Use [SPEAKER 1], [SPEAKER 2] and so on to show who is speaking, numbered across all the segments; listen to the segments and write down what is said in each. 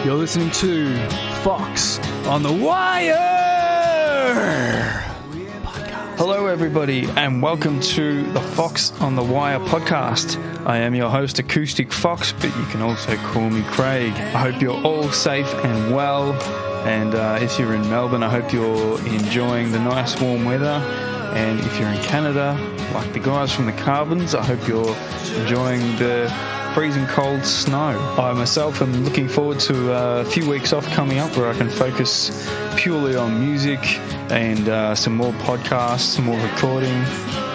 [SPEAKER 1] You're listening to Foxx on the Wire podcast. Hello, everybody, and welcome to the Foxx on the Wire podcast. I am your host, Acoustic Foxx, but you can also call me Craig. I hope you're all safe and well, and if you're in Melbourne, I hope you're enjoying the nice warm weather. And if you're in Canada, like the guys from the Carbons, I hope you're enjoying the freezing cold snow. I myself am looking forward to a few weeks off coming up where I can focus purely on music and some more podcasts, some more recording,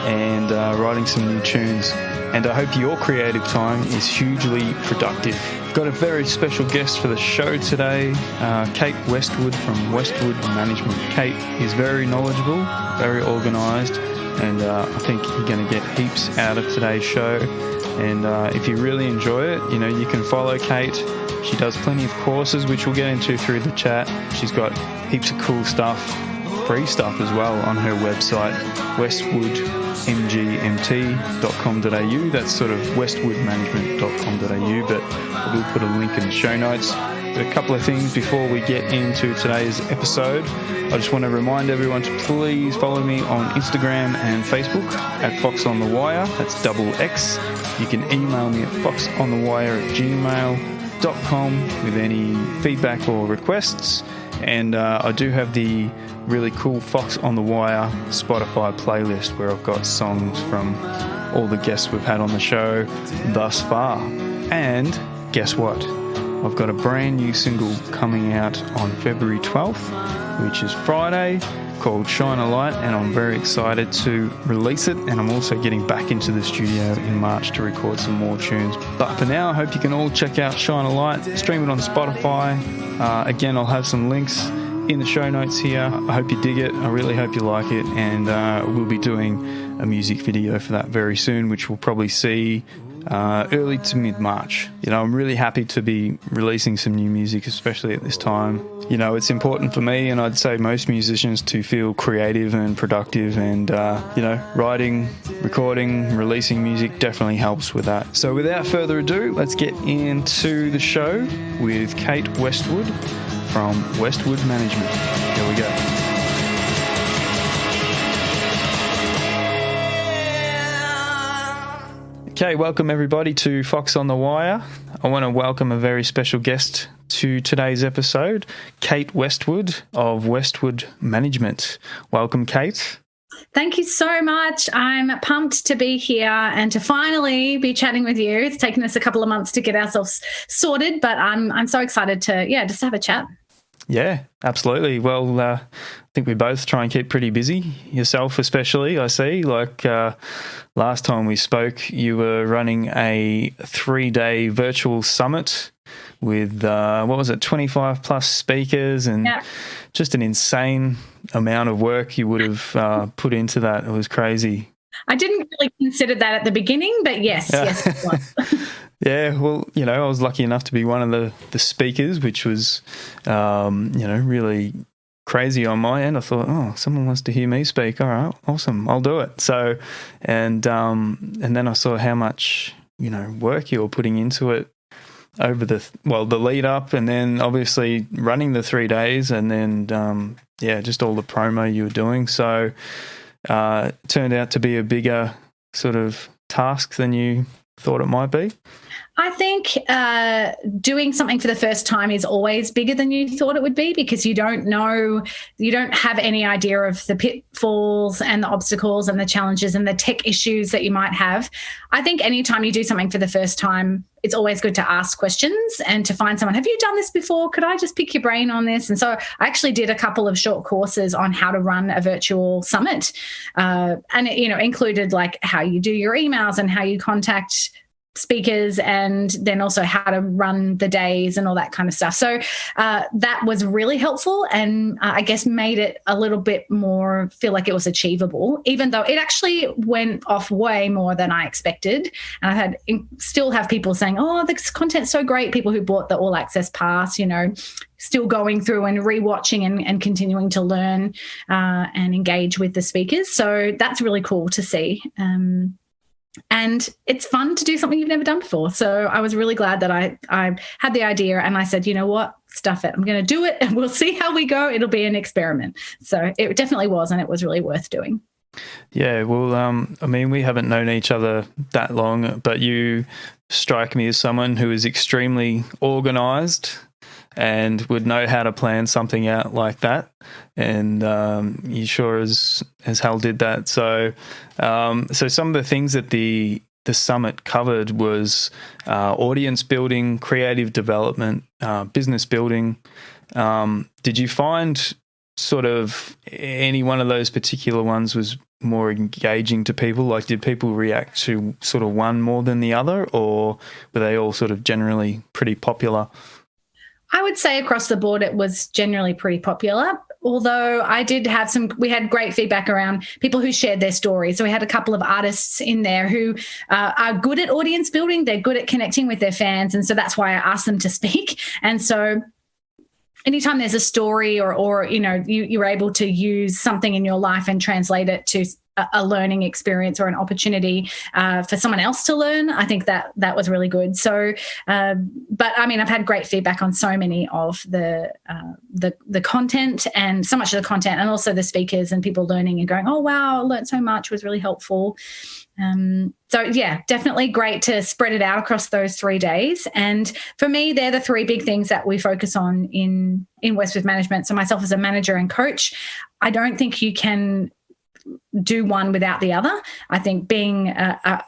[SPEAKER 1] and writing some new tunes. And I hope your creative time is hugely productive. Got a very special guest for the show today, Kate Westwood from Westwood Management. Kate is very knowledgeable, very organised, and I think you're going to get heaps out of today's show. And if you really enjoy it, you can follow Kate. She does plenty of courses, which we'll get into through the chat. She's got heaps of cool stuff, free stuff as well, on her website, westwoodmgmt.com.au. That's sort of westwoodmanagement.com.au, but we'll put a link in the show notes. But a couple of things before we get into today's episode. I just want to remind everyone to please follow me on Instagram and Facebook at Foxx on the Wire. That's double X. You can email me at foxonthewire@gmail.com with any feedback or requests. And I do have the really cool Foxx on the Wire Spotify playlist where I've got songs from all the guests we've had on the show thus far. And guess what? I've got a brand new single coming out on February 12th, which is Friday, called Shine a Light, and I'm very excited to release it. And I'm also getting back into the studio in March to record some more tunes. But for now, I hope you can all check out Shine a Light, stream it on Spotify. Again, I'll have some links in the show notes here. I hope you dig it. I really hope you like it. And we'll be doing a music video for that very soon, which we'll probably see early to mid-March. I'm really happy to be releasing some new music, especially at this time. It's important for me, and I'd say most musicians, to feel creative and productive, and writing, recording, releasing music definitely helps with that. So without further ado, let's get into the show with Kate Westwood from Westwood Management. Here we go. Okay, welcome everybody to Foxx on the Wire. I want to welcome a very special guest to today's episode, Kate Westwood of Westwood Management. Welcome, Kate.
[SPEAKER 2] Thank you so much. I'm pumped to be here and to finally be chatting with you. It's taken us a couple of months to get ourselves sorted, but I'm so excited to just have a chat.
[SPEAKER 1] Yeah, absolutely. Well, I think we both try and keep pretty busy, yourself especially, I see. Like last time we spoke, you were running a 3-day virtual summit with, 25 plus speakers, and just an insane amount of work you would have put into that. It was crazy.
[SPEAKER 2] I didn't really consider that at the beginning, but yes, it was.
[SPEAKER 1] Yeah, well, I was lucky enough to be one of the speakers, which was, really crazy on my end. I thought, someone wants to hear me speak. All right, awesome, I'll do it. So, and then I saw how much, work you were putting into it over the lead up, and then obviously running the 3 days, and then, just all the promo you were doing. So, it turned out to be a bigger sort of task than you thought it might be.
[SPEAKER 2] I think doing something for the first time is always bigger than you thought it would be, because you don't have any idea of the pitfalls and the obstacles and the challenges and the tech issues that you might have. I think anytime you do something for the first time, it's always good to ask questions and to find someone, have you done this before? Could I just pick your brain on this? And so I actually did a couple of short courses on how to run a virtual summit. And it, included like how you do your emails and how you contact speakers, and then also how to run the days and all that kind of stuff. So that was really helpful, and I guess made it a little bit more feel like it was achievable, even though it actually went off way more than I expected. And I still have people saying, oh, this content's so great, people who bought the all access pass, still going through and rewatching and continuing to learn and engage with the speakers. So that's really cool to see. And it's fun to do something you've never done before. So I was really glad that I had the idea, and I said, you know what, stuff it. I'm going to do it, and we'll see how we go. It'll be an experiment. So it definitely was, and it was really worth doing.
[SPEAKER 1] Yeah, well, I mean, we haven't known each other that long, but you strike me as someone who is extremely organised and would know how to plan something out like that. And you sure as hell did that. So, so some of the things that the summit covered was audience building, creative development, business building. Did you find sort of any one of those particular ones was more engaging to people? Like, did people react to sort of one more than the other, or were they all sort of generally pretty popular?
[SPEAKER 2] I would say across the board it was generally pretty popular, although I did have we had great feedback around people who shared their stories. So we had a couple of artists in there who are good at audience building. They're good at connecting with their fans. And so that's why I asked them to speak. And so anytime there's a story or you know, you're able to use something in your life and translate it to a learning experience or an opportunity for someone else to learn, I think that was really good. So, but I mean, I've had great feedback on so many of the content, and so much of the content, and also the speakers and people learning and going, oh, wow, I learned so much, was really helpful. So yeah, definitely great to spread it out across those 3 days. And for me, they're the three big things that we focus on in Westwood Management. So myself as a manager and coach, I don't think you can do one without the other. I think being a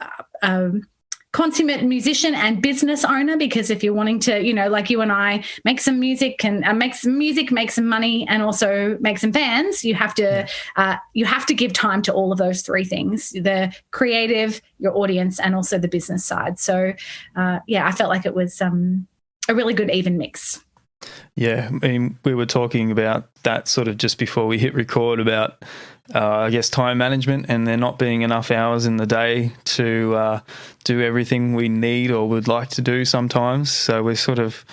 [SPEAKER 2] consummate musician and business owner, because if you're wanting to, you know, like you and I, make some music and make some money, and also make some fans, you have to give time to all of those three things: the creative, your audience, and also the business side. So I felt like it was a really good even mix.
[SPEAKER 1] Yeah, I mean, we were talking about that sort of just before we hit record about, I guess, time management, and there not being enough hours in the day to do everything we need or would like to do sometimes. So we're sort of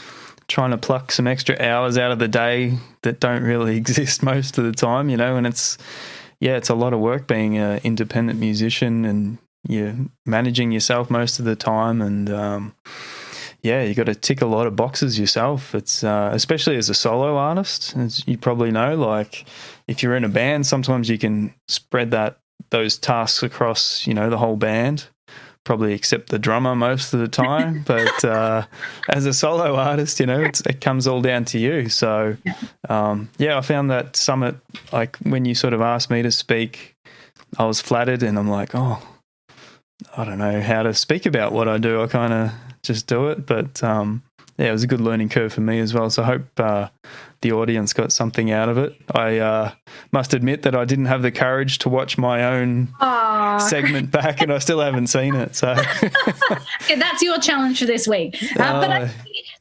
[SPEAKER 1] trying to pluck some extra hours out of the day that don't really exist most of the time, you know, and it's a lot of work being an independent musician, and you're managing yourself most of the time, and you got to tick a lot of boxes yourself. It's especially as a solo artist, as you probably know, like if you're in a band, sometimes you can spread those tasks across, you know, the whole band, probably except the drummer most of the time. But as a solo artist, you know, it comes all down to you. So, I found that summit, like when you sort of asked me to speak, I was flattered, and I'm like, oh, I don't know how to speak about what I do. I kind of just do it. But it was a good learning curve for me as well. So I hope the audience got something out of it. I must admit that I didn't have the courage to watch my own segment back, and I still haven't seen it. So
[SPEAKER 2] okay, that's your challenge for this week. But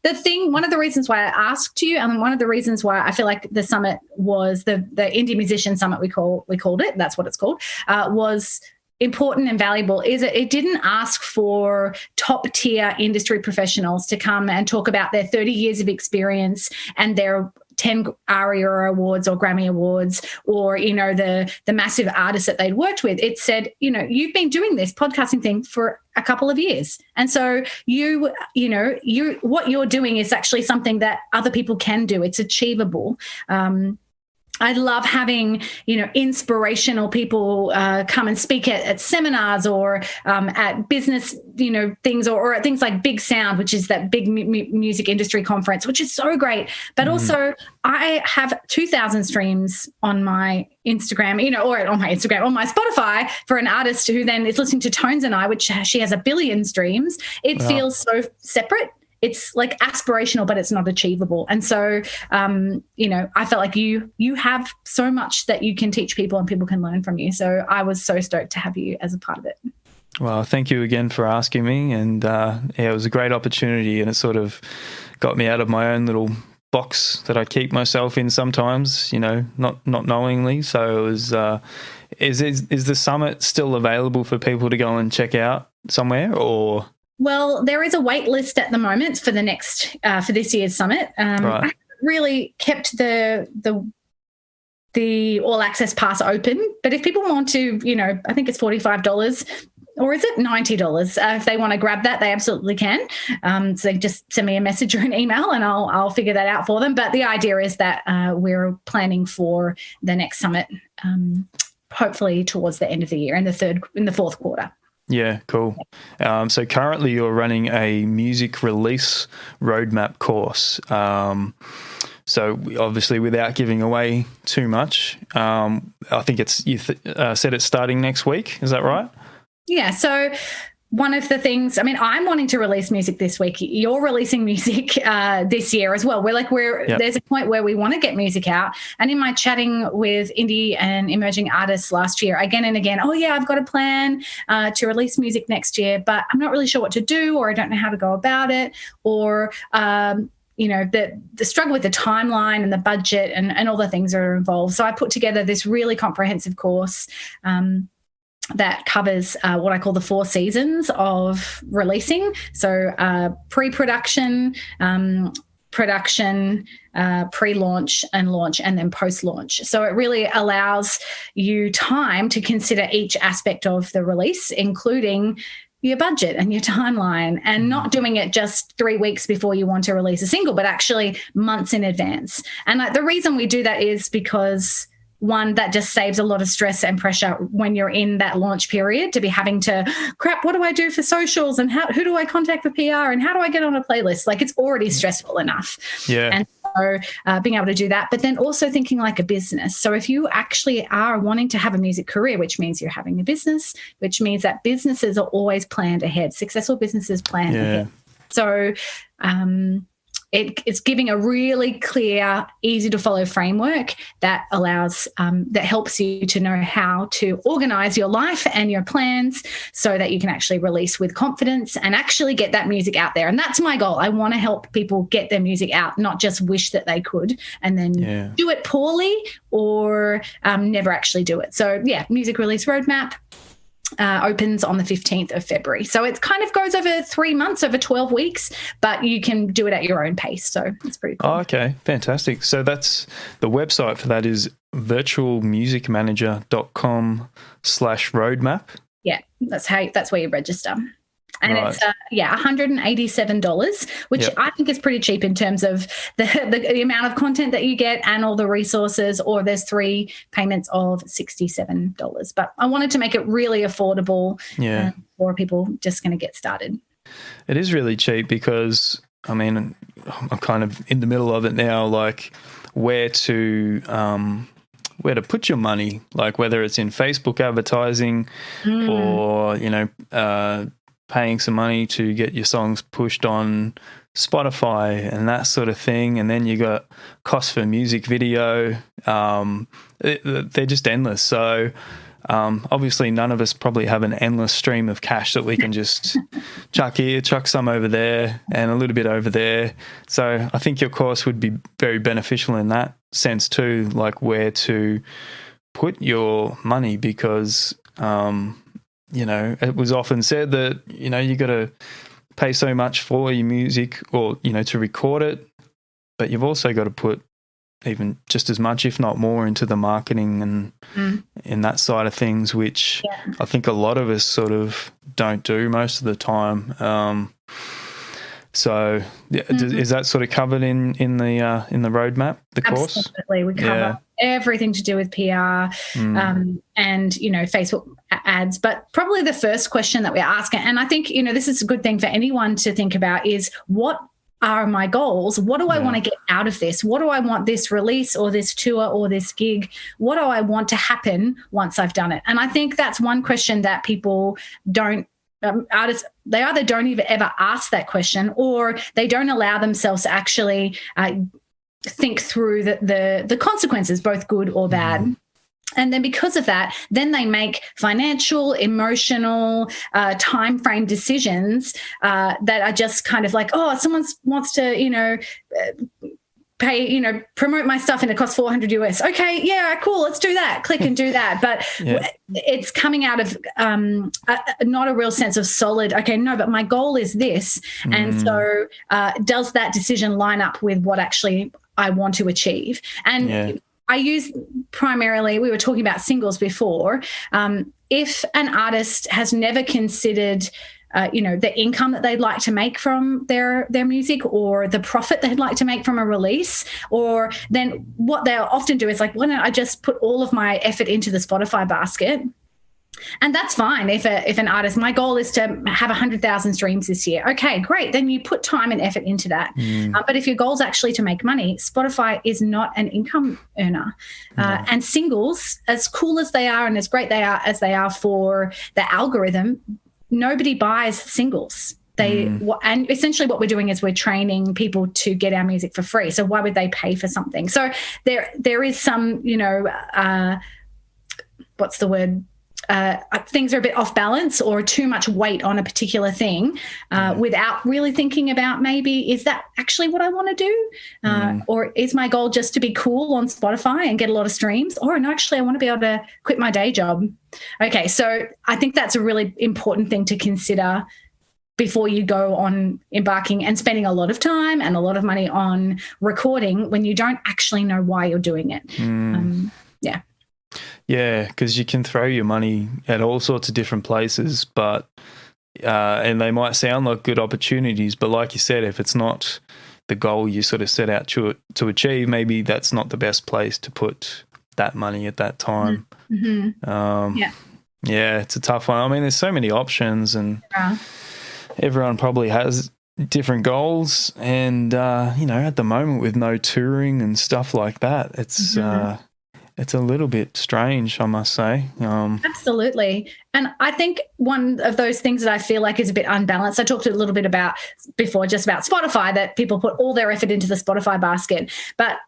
[SPEAKER 2] one of the reasons why I asked you, and one of the reasons why I feel like the summit was the Indie Musician Summit, we called it, that's what it's called, was important and valuable, is it didn't ask for top tier industry professionals to come and talk about their 30 years of experience and their 10 ARIA awards or Grammy awards, or, you know, the massive artists that they'd worked with. It said, you know, you've been doing this podcasting thing for a couple of years. And so what you're doing is actually something that other people can do. It's achievable. I love having, you know, inspirational people come and speak at seminars or at business, you know, things, or at things like Big Sound, which is that big music industry conference, which is so great. But also I have 2,000 streams on my Instagram, you know, or on my Instagram, on my Spotify, for an artist who then is listening to Tones and I, which she has 1 billion streams. It feels so separate. It's like aspirational, but it's not achievable. And so, I felt like you have so much that you can teach people and people can learn from you. So I was so stoked to have you as a part of it.
[SPEAKER 1] Well, thank you again for asking me. And it was a great opportunity, and it sort of got me out of my own little box that I keep myself in sometimes, you know, not knowingly. So it was, is the summit still available for people to go and check out somewhere, or?
[SPEAKER 2] Well, there is a wait list at the moment for for this year's summit.
[SPEAKER 1] Right.
[SPEAKER 2] I really kept the all access pass open, but if people want to, you know, I think it's $45. or is it $90? If they want to grab that, they absolutely can. So they just send me a message or an email and I'll figure that out for them. But the idea is that we're planning for the next summit, hopefully towards the end of the year, in the fourth quarter.
[SPEAKER 1] Yeah, cool. So currently you're running a music release roadmap course. So obviously, without giving away too much, I think you said it's starting next week. Is that right?
[SPEAKER 2] Yeah. So one of the things, I'm wanting to release music this week. You're releasing music this year as well. There's a point where we want to get music out. And in my chatting with indie and emerging artists last year, again and again, I've got a plan to release music next year, but I'm not really sure what to do, or I don't know how to go about it, or the struggle with the timeline and the budget and all the things that are involved. So I put together this really comprehensive course that covers what I call the 4 seasons of releasing. So pre-production, production, pre-launch and launch, and then post-launch. So it really allows you time to consider each aspect of the release, including your budget and your timeline, and not doing it just 3 weeks before you want to release a single, but actually months in advance. And the reason we do that is because, one, that just saves a lot of stress and pressure when you're in that launch period to be having to, what do I do for socials, and who do I contact for PR, and how do I get on a playlist? Like, it's already stressful enough.
[SPEAKER 1] Yeah.
[SPEAKER 2] And so being able to do that, but then also thinking like a business. So if you actually are wanting to have a music career, which means you're having a business, which means that businesses are always planned ahead. Successful businesses plan ahead. So it's giving a really clear, easy to follow framework that allows, that helps you to know how to organize your life and your plans so that you can actually release with confidence and actually get that music out there. And that's my goal. I want to help people get their music out, not just wish that they could and then do it poorly or never actually do it. So music release roadmap opens on the 15th of February. So it kind of goes over 3 months, over 12 weeks, but you can do it at your own pace. So it's pretty cool.
[SPEAKER 1] Oh, okay. Fantastic. So that's the website for that is virtualmusicmanager.com/roadmap. Yeah,
[SPEAKER 2] that's where you register. And it's $187, which I think is pretty cheap in terms of the amount of content that you get and all the resources, or there's 3 payments of $67. But I wanted to make it really affordable for people just going to get started.
[SPEAKER 1] It is really cheap because, I'm kind of in the middle of it now, like where to put your money, like whether it's in Facebook advertising or, paying some money to get your songs pushed on Spotify and that sort of thing. And then you got costs for music video. They're just endless. So obviously none of us probably have an endless stream of cash that we can just chuck here, chuck some over there and a little bit over there. So I think your course would be very beneficial in that sense too, like where to put your money, because it was often said that, you got to pay so much for your music or, to record it, but you've also got to put even just as much, if not more, into the marketing and in that side of things, which I think a lot of us sort of don't do most of the time. So is that sort of covered in the roadmap, the course?
[SPEAKER 2] Absolutely. We cover everything to do with PR and, Facebook ads. But probably the first question that we're asking, and I think, this is a good thing for anyone to think about, is what are my goals? What do I want to get out of this? What do I want this release or this tour or this gig? What do I want to happen once I've done it? And I think that's one question that people don't, artists, they either don't even ever ask that question, or they don't allow themselves to actually think through the consequences, both good or bad. And then because of that, then they make financial, emotional, time frame decisions that are just kind of like, someone wants to, pay, promote my stuff and it costs $400 US. Okay, yeah, cool, let's do that. Click and do that. But it's coming out of not a real sense of solid, okay, no, but my goal is this. And so does that decision line up with what actually I want to achieve? And I use primarily, we were talking about singles before. If an artist has never considered the income that they'd like to make from their music, or the profit they'd like to make from a release, or then what they'll often do is like, why don't I just put all of my effort into the Spotify basket? And that's fine if an artist, my goal is to have 100,000 streams this year. Okay, great. Then you put time and effort into that. But if your goal is actually to make money, Spotify is not an income earner. And singles, as cool as they are and as great as they are for the algorithm, nobody buys singles. And essentially what we're doing is we're training people to get our music for free. So why would they pay for something? So there is some, what's the word? Things are a bit off balance, or too much weight on a particular thing without really thinking about, maybe, is that actually what I want to do? Or is my goal just to be cool on Spotify and get a lot of streams? Or no, actually I want to be able to quit my day job. Okay, so I think that's a really important thing to consider before you go on embarking and spending a lot of time and a lot of money on recording when you don't actually know why you're doing it. Yeah.
[SPEAKER 1] Yeah, because you can throw your money at all sorts of different places, but and they might sound like good opportunities, but like you said, if it's not the goal you sort of set out to achieve, maybe that's not the best place to put that money at that time. Yeah, it's a tough one. I mean, there's so many options, and everyone probably has different goals, and at the moment with no touring and stuff like that, it's a little bit strange, I must say.
[SPEAKER 2] Absolutely. And I think one of those things that I feel like is a bit unbalanced, I talked a little bit about before, just about Spotify, that people put all their effort into the Spotify basket. But,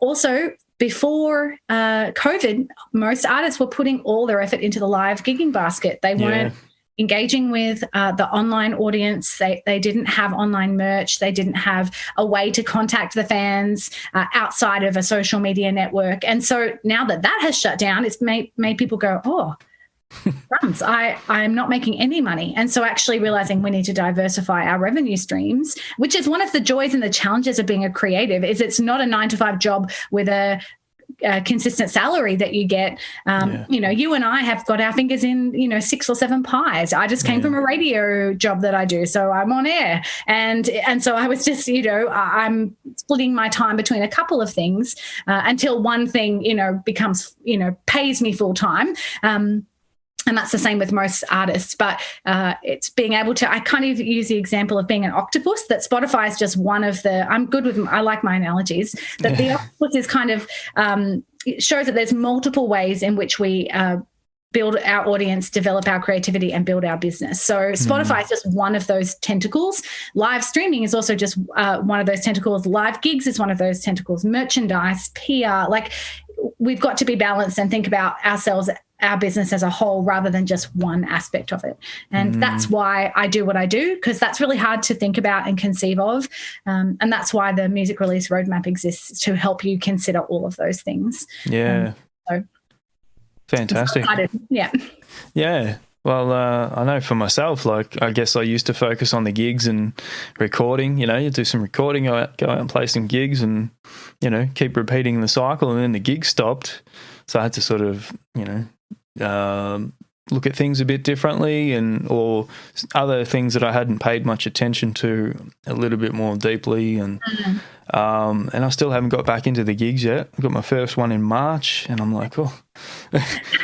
[SPEAKER 2] also before COVID, most artists were putting all their effort into the live gigging basket. They weren't engaging with the online audience. They didn't have online merch. They didn't have a way to contact the fans outside of a social media network. And so now that has shut down, it's made people go, oh, crumbs, I'm not making any money. And so actually realizing we need to diversify our revenue streams, which is one of the joys and the challenges of being a creative, is it's not a 9-to-5 job with a consistent salary that you get. You and I have got our fingers in 6 or 7 pies. I just came from a radio job that I do, so I'm on air, and so I was just I'm splitting my time between a couple of things until one thing becomes pays me full time. And that's the same with most artists. But it's being able to, I kind of use the example of being an octopus, that Spotify is just one of the, I like my analogies, that the octopus is kind of, it shows that there's multiple ways in which we build our audience, develop our creativity, and build our business. So Spotify is just one of those tentacles. Live streaming is also just one of those tentacles. Live gigs is one of those tentacles. Merchandise, PR, like we've got to be balanced and think about ourselves, our business as a whole, rather than just one aspect of it. And that's why I do what I do, because that's really hard to think about and conceive of. And that's why the music release roadmap exists, to help you consider all of those things.
[SPEAKER 1] Yeah.
[SPEAKER 2] So
[SPEAKER 1] fantastic. Yeah. Well, I know for myself, like, I guess I used to focus on the gigs and recording. You do some recording, go out and play some gigs, and, keep repeating the cycle. And then the gig stopped. So I had to sort of, look at things a bit differently, or other things that I hadn't paid much attention to a little bit more deeply. And I still haven't got back into the gigs yet. I got my first one in March, and I'm like, oh,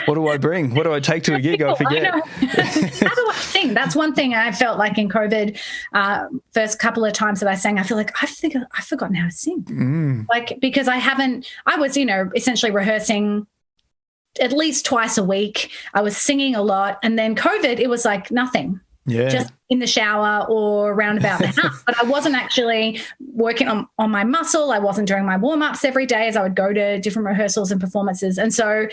[SPEAKER 1] what do I bring? What do I take to a gig? I forget.
[SPEAKER 2] How do I sing? That's one thing I felt like in COVID, first couple of times that I sang, I feel like I've forgotten how to sing. Like, because I was, essentially rehearsing at least twice a week. I was singing a lot. And then COVID, it was like nothing. Yeah. Just in the shower or around about the house. But I wasn't actually working on my muscle. I wasn't doing my warm-ups every day as I would go to different rehearsals and performances. And so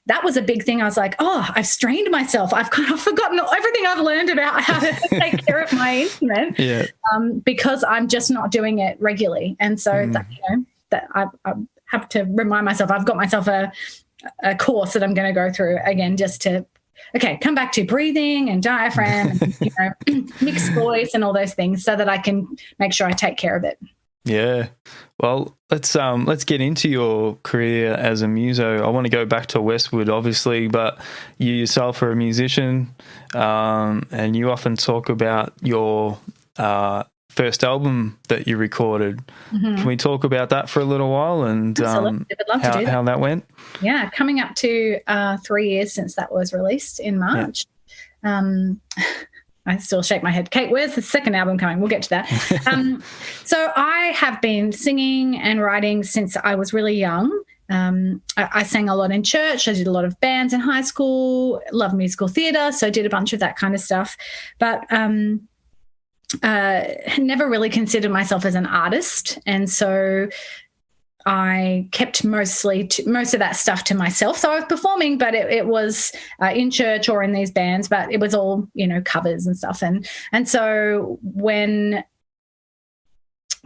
[SPEAKER 2] that was a big thing. I was like, oh, I've strained myself. I've kind of forgotten everything I've learned about how to take care of my instrument because I'm just not doing it regularly. And so that I have to remind myself, I've got myself a course that I'm going to go through again, just to come back to breathing and diaphragm and, mixed voice and all those things, so that I can make sure I take care of it.
[SPEAKER 1] Yeah. Well, let's get into your career as a muso. I want to go back to Westwood, obviously, but you yourself are a musician, and you often talk about your first album that you recorded.
[SPEAKER 2] Mm-hmm.
[SPEAKER 1] Can we talk about that for a little while and
[SPEAKER 2] I'd love to do that.
[SPEAKER 1] how that went?
[SPEAKER 2] Yeah, coming up to 3 years since that was released in March. Yeah. I still shake my head. Kate, where's the second album coming? We'll get to that. So I have been singing and writing since I was really young. I sang a lot in church. I did a lot of bands in high school, loved musical theatre, so I did a bunch of that kind of stuff. But never really considered myself as an artist. And so I kept most of that stuff to myself. So I was performing, but it was in church or in these bands, but it was all, covers and stuff. And so when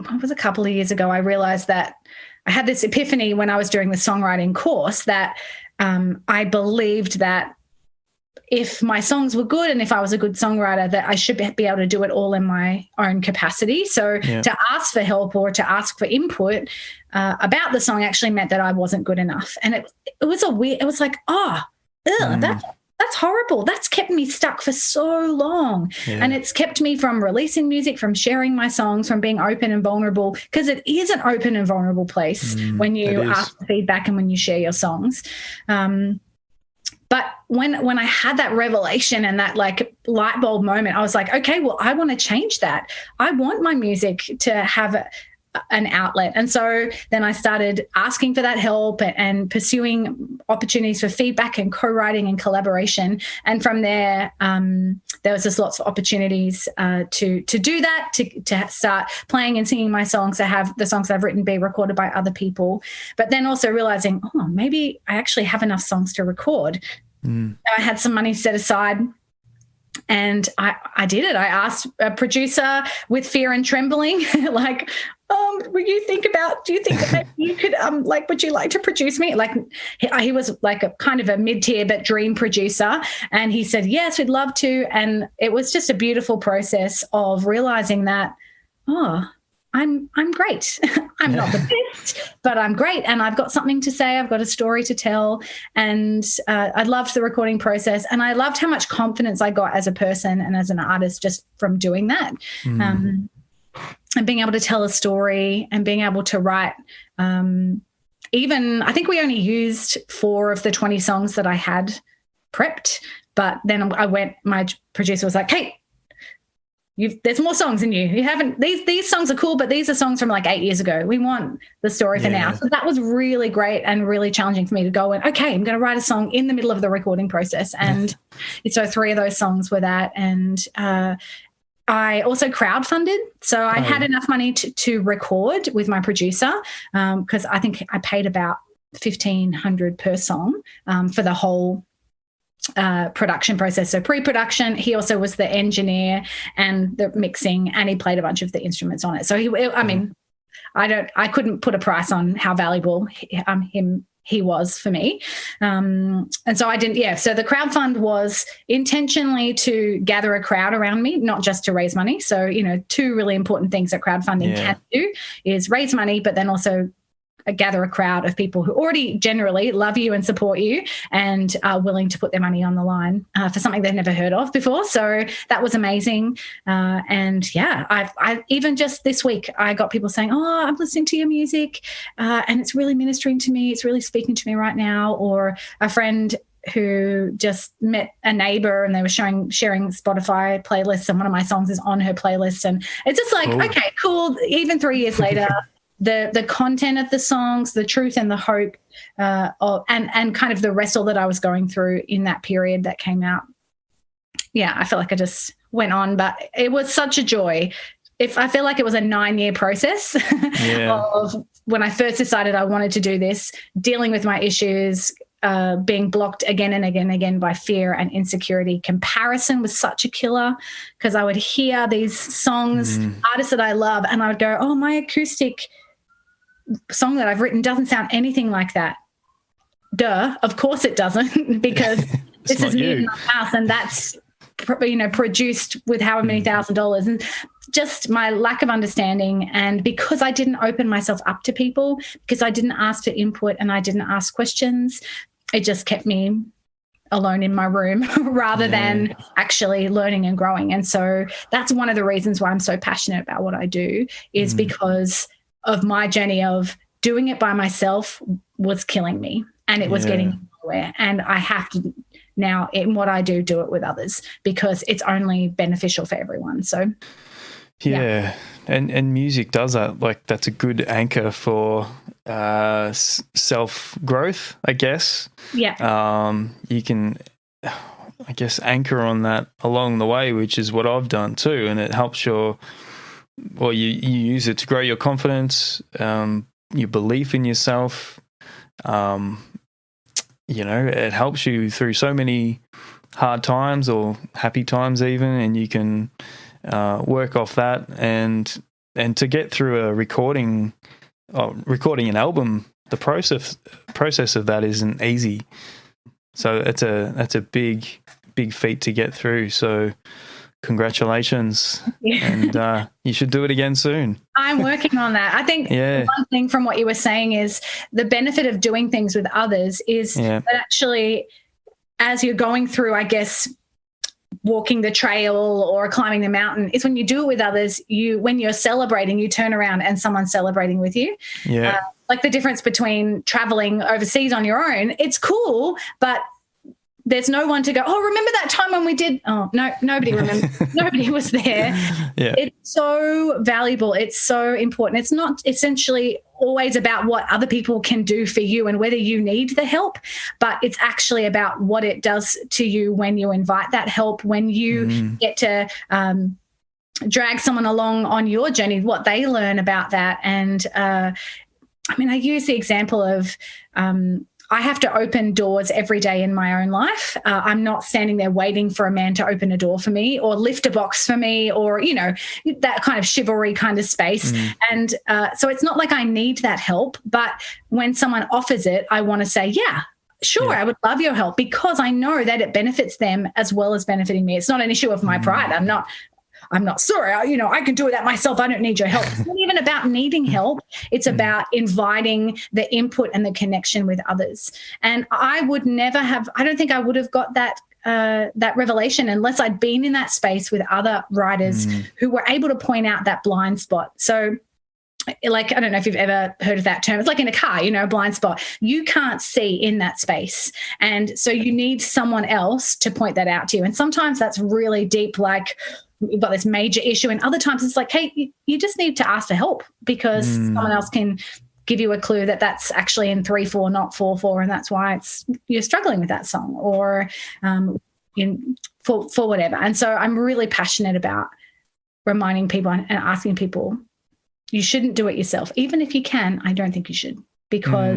[SPEAKER 2] it was a couple of years ago, I realized that I had this epiphany when I was doing the songwriting course that I believed that if my songs were good and if I was a good songwriter, that I should be able to do it all in my own capacity. So to ask for help or to ask for input about the song actually meant that I wasn't good enough. And it was like, that's horrible. That's kept me stuck for so long. Yeah. And it's kept me from releasing music, from sharing my songs, from being open and vulnerable, because it is an open and vulnerable place when you ask for feedback and when you share your songs. But when I had that revelation and that like light bulb moment, I was like, okay, well, I want to change that. I want my music to have an outlet. And so then I started asking for that help and pursuing opportunities for feedback and co-writing and collaboration. And from there, there was just lots of opportunities to do that, to start playing and singing my songs, to have the songs I've written be recorded by other people. But then also realizing, maybe I actually have enough songs to record. I had some money set aside. And I did it. I asked a producer with fear and trembling, like, do you think that maybe you could, would you like to produce me? Like, he was like a kind of a mid-tier but dream producer. And he said, yes, we'd love to. And it was just a beautiful process of realizing that, I'm great. I'm not the best, but I'm great. And I've got something to say. I've got a story to tell. And I loved the recording process. And I loved how much confidence I got as a person and as an artist just from doing that. And being able to tell a story and being able to write. Even, I think we only used 4 of the 20 songs that I had prepped. But then my producer was like, Kate, there's more songs in you. You haven't, these songs are cool, but these are songs from like 8 years ago. We want the story for now. So that was really great and really challenging for me to go and, okay, I'm going to write a song in the middle of the recording process. And so 3 of those songs were that. And I also crowdfunded. So I had enough money to record with my producer because I think I paid about $1,500 per song for the whole production process. So pre-production, he also was the engineer and the mixing, and he played a bunch of the instruments on it. So I couldn't put a price on how valuable he was for me. And so I didn't, so the crowdfund was intentionally to gather a crowd around me, not just to raise money. So, 2 really important things that crowdfunding can do is raise money, but then also gather a crowd of people who already generally love you and support you and are willing to put their money on the line for something they've never heard of before. So that was amazing. I even just this week, I got people saying, I'm listening to your music and it's really ministering to me. It's really speaking to me right now. Or a friend who just met a neighbor and they were sharing Spotify playlists, and one of my songs is on her playlist. And it's just like, okay, cool. Even 3 years later, the content of the songs, the truth and the hope, and kind of the wrestle that I was going through in that period that came out. Yeah, I feel like I just went on, but it was such a joy. I feel like it was a 9-year process of when I first decided I wanted to do this, dealing with my issues, being blocked again and again and again by fear and insecurity. Comparison was such a killer because I would hear these songs, artists that I love, and I would go, my acoustic song that I've written doesn't sound anything like that. Duh, of course it doesn't, because this is me in my house, and that's produced with however many $1,000, and just my lack of understanding. And because I didn't open myself up to people, because I didn't ask for input and I didn't ask questions, it just kept me alone in my room rather than actually learning and growing. And so that's one of the reasons why I'm so passionate about what I do, is because of my journey of doing it by myself was killing me, and it was getting nowhere. And I have to now, in what I do it with others, because it's only beneficial for everyone. So
[SPEAKER 1] and music does that. Like, that's a good anchor for self growth, I guess. You can, I guess, anchor on that along the way, which is what I've done too, and it helps you use it to grow your confidence, your belief in yourself. It helps you through so many hard times or happy times even, and you can work off that, and to get through a recording an album, the process of that isn't easy. So that's a big feat to get through. So congratulations. And you should do it again soon.
[SPEAKER 2] I'm working on that. I think one thing from what you were saying is the benefit of doing things with others is that actually, as you're going through, I guess, walking the trail or climbing the mountain, is when you do it with others, when you're celebrating, you turn around and someone's celebrating with you. Like the difference between traveling overseas on your own, it's cool, but there's no one to go, oh, remember that time when we did? Oh, no, nobody remembers. Nobody was there. It's so valuable. It's so important. It's not essentially always about what other people can do for you and whether you need the help, but it's actually about what it does to you when you invite that help, when you get to drag someone along on your journey, what they learn about that. And I use the example of I have to open doors every day in my own life. I'm not standing there waiting for a man to open a door for me or lift a box for me or, that kind of chivalry kind of space. And so it's not like I need that help, but when someone offers it, I want to say, yeah, sure, I would love your help, because I know that it benefits them as well as benefiting me. It's not an issue of my pride. I'm not sorry, I can do that myself. I don't need your help. It's not even about needing help. It's about inviting the input and the connection with others. And I don't think I would have got that revelation unless I'd been in that space with other writers who were able to point out that blind spot. So, like, I don't know if you've ever heard of that term. It's like in a car, a blind spot. You can't see in that space. And so you need someone else to point that out to you. And sometimes that's really deep, like, we've got this major issue, and other times it's like, hey, you just need to ask for help, because someone else can give you a clue that that's actually in 3/4, not 4/4, and that's why you're struggling with that song, or for whatever. And so I'm really passionate about reminding people and asking people, you shouldn't do it yourself. Even if you can, I don't think you should, because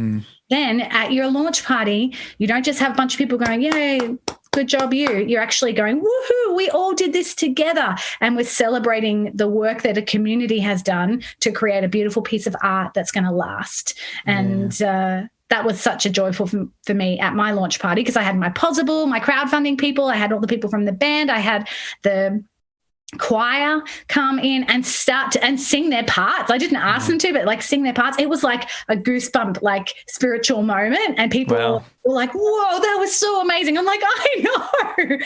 [SPEAKER 2] then at your launch party, you don't just have a bunch of people going, yay, good job you. You're actually going, woohoo, we all did this together. And we're celebrating the work that a community has done to create a beautiful piece of art that's going to last. And that was such a joyful for me at my launch party, because I had my Possible, my crowdfunding people, I had all the people from the band, I had the choir come in and start and sing their parts. I didn't ask them to, but like sing their parts. It was like a goosebump, like spiritual moment. And people were like, whoa, that was so amazing. I'm like, I know.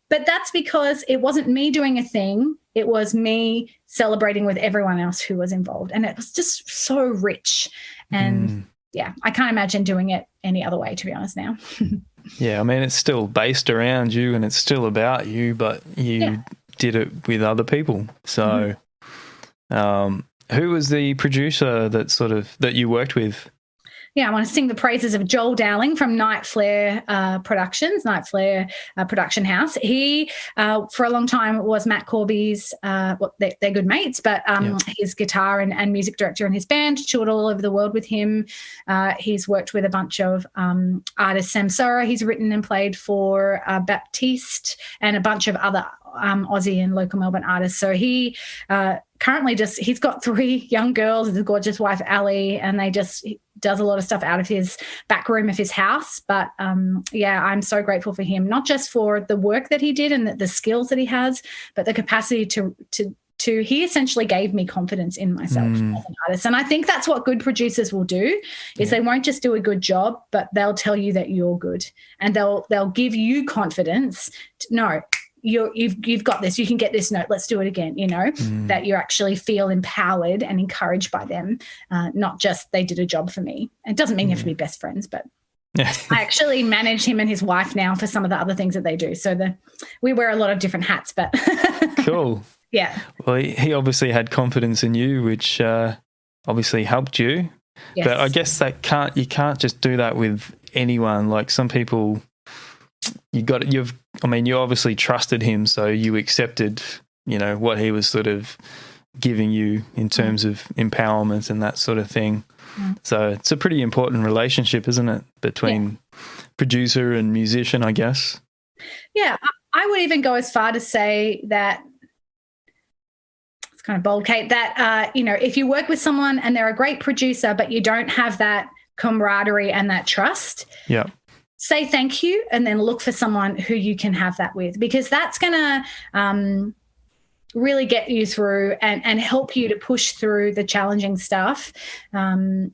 [SPEAKER 2] But that's because it wasn't me doing a thing. It was me celebrating with everyone else who was involved. And it was just so rich. And I can't imagine doing it any other way, to be honest now.
[SPEAKER 1] It's still based around you and it's still about you, but you did it with other people. So who was the producer that you worked with?
[SPEAKER 2] I want to sing the praises of Joel Dowling from Night Flare Productions, Night Flare Production House. He, for a long time, was Matt Corby's, they're good mates, but his guitar and music director in his band, toured all over the world with him. He's worked with a bunch of artists. Sam Sora, he's written and played for Baptiste and a bunch of other Aussie and local Melbourne artist. So he currently he's got 3 young girls, his gorgeous wife, Ali, and he does a lot of stuff out of his back room of his house. But I'm so grateful for him, not just for the work that he did and the skills that he has, but the capacity to he essentially gave me confidence in myself as an artist. And I think that's what good producers will do, is they won't just do a good job, but they'll tell you that you're good, and they'll give you confidence. You've got this, you can get this note, let's do it again, that you actually feel empowered and encouraged by them, not just they did a job for me. It doesn't mean you have to be best friends, but I actually manage him and his wife now for some of the other things that they do. So we wear a lot of different hats, but
[SPEAKER 1] cool.
[SPEAKER 2] Yeah.
[SPEAKER 1] Well, he obviously had confidence in you, which obviously helped you. Yes. But I guess you can't just do that with anyone. Like some people, you obviously trusted him, so you accepted, what he was sort of giving you in terms of empowerment and that sort of thing. So it's a pretty important relationship, isn't it, between producer and musician, I guess?
[SPEAKER 2] Yeah, I would even go as far to say that, it's kind of bold, Kate, that, if you work with someone and they're a great producer but you don't have that camaraderie and that trust, say thank you and then look for someone who you can have that with, because that's going to really get you through and help you to push through the challenging stuff, and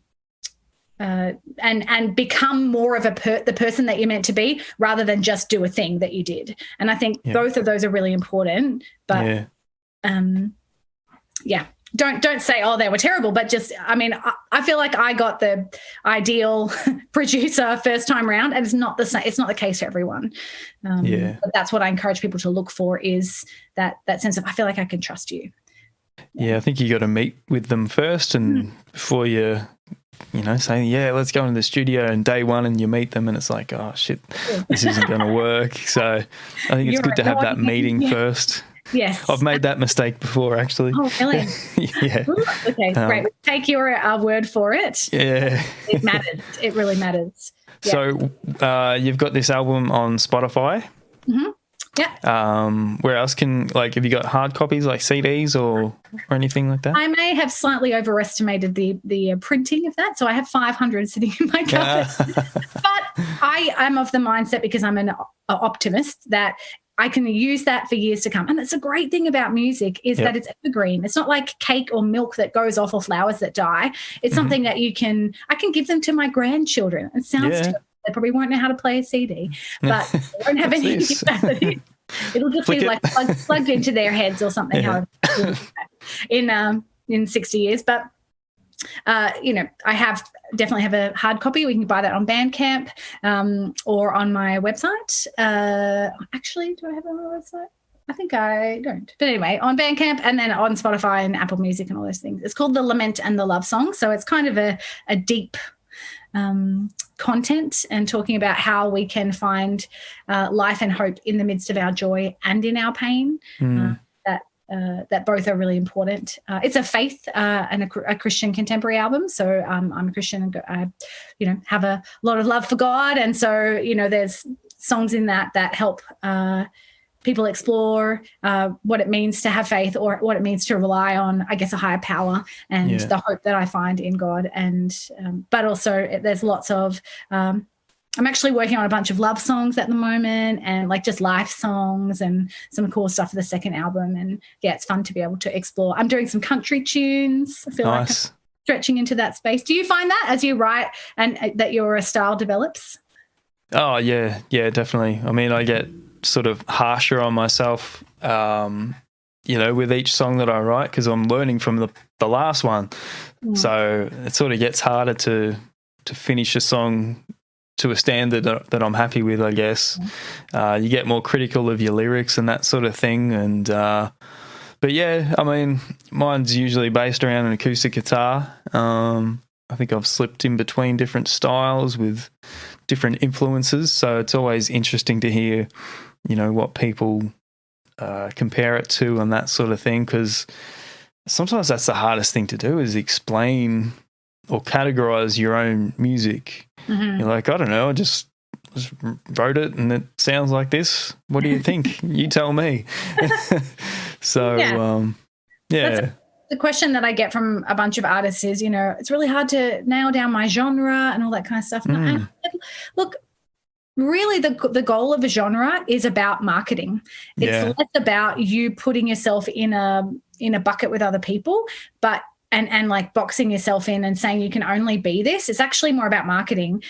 [SPEAKER 2] become more of the person that you're meant to be, rather than just do a thing that you did. And I think both of those are really important. But don't say, oh, they were terrible, but just, I feel like I got the ideal producer first time round, and it's not the same. It's not the case for everyone. But that's what I encourage people to look for, is that sense of, I feel like I can trust you.
[SPEAKER 1] Yeah, I think you got to meet with them first, and before you say, let's go into the studio, and day one and you meet them and it's like, oh shit, this isn't going to work. So I think it's good to have that meeting first.
[SPEAKER 2] Yes.
[SPEAKER 1] I've made that mistake before, actually.
[SPEAKER 2] Oh, really?
[SPEAKER 1] Yeah.
[SPEAKER 2] Okay, great. We'll take your word for it.
[SPEAKER 1] Yeah.
[SPEAKER 2] It matters. It really matters. Yeah.
[SPEAKER 1] So you've got this album on Spotify.
[SPEAKER 2] Mm-hmm. Yeah.
[SPEAKER 1] Where else have you got hard copies like CDs or anything like that?
[SPEAKER 2] I may have slightly overestimated the printing of that. So I have 500 sitting in my cupboard. But I am of the mindset, because I'm an optimist, that I can use that for years to come. And that's a great thing about music, is that it's evergreen. It's not like cake or milk that goes off, or flowers that die. It's something that I can give them to my grandchildren. It sounds terrible. They probably won't know how to play a CD, but they won't have any capacity. It'll just be like plugged into their heads or something in 60 years. But I definitely have a hard copy. We can buy that on Bandcamp or on my website. Actually, do I have it on my website? I think I don't. But anyway, on Bandcamp, and then on Spotify and Apple Music and all those things. It's called The Lament and the Love Song. So it's kind of a deep content, and talking about how we can find life and hope in the midst of our joy and in our pain. That both are really important. It's a faith and a Christian contemporary album. So I'm a Christian, and I, have a lot of love for God, and so there's songs in that help people explore what it means to have faith, or what it means to rely on, I guess, a higher power, and the hope that I find in God. And but also there's lots of I'm actually working on a bunch of love songs at the moment, and like just life songs and some cool stuff for the second album. And it's fun to be able to explore. I'm doing some country tunes. I feel like I'm stretching into that space. Do you find that as you write and that your style develops?
[SPEAKER 1] Oh, yeah, definitely. I get sort of harsher on myself, with each song that I write, because I'm learning from the last one. So it sort of gets harder to finish a song to a standard that I'm happy with, I guess. You get more critical of your lyrics and that sort of thing. And but mine's usually based around an acoustic guitar. I think I've slipped in between different styles with different influences, so it's always interesting to hear what people compare it to and that sort of thing, because sometimes that's the hardest thing to do, is explain or categorize your own music. You're like, I don't know, I just just wrote it and it sounds like this. What do you think? You tell me. So,
[SPEAKER 2] That's the question that I get from a bunch of artists is, it's really hard to nail down my genre and all that kind of stuff. And look, really the goal of a genre is about marketing. It's less about you putting yourself in a bucket with other people, but and like boxing yourself in and saying you can only be this. It's actually more about marketing,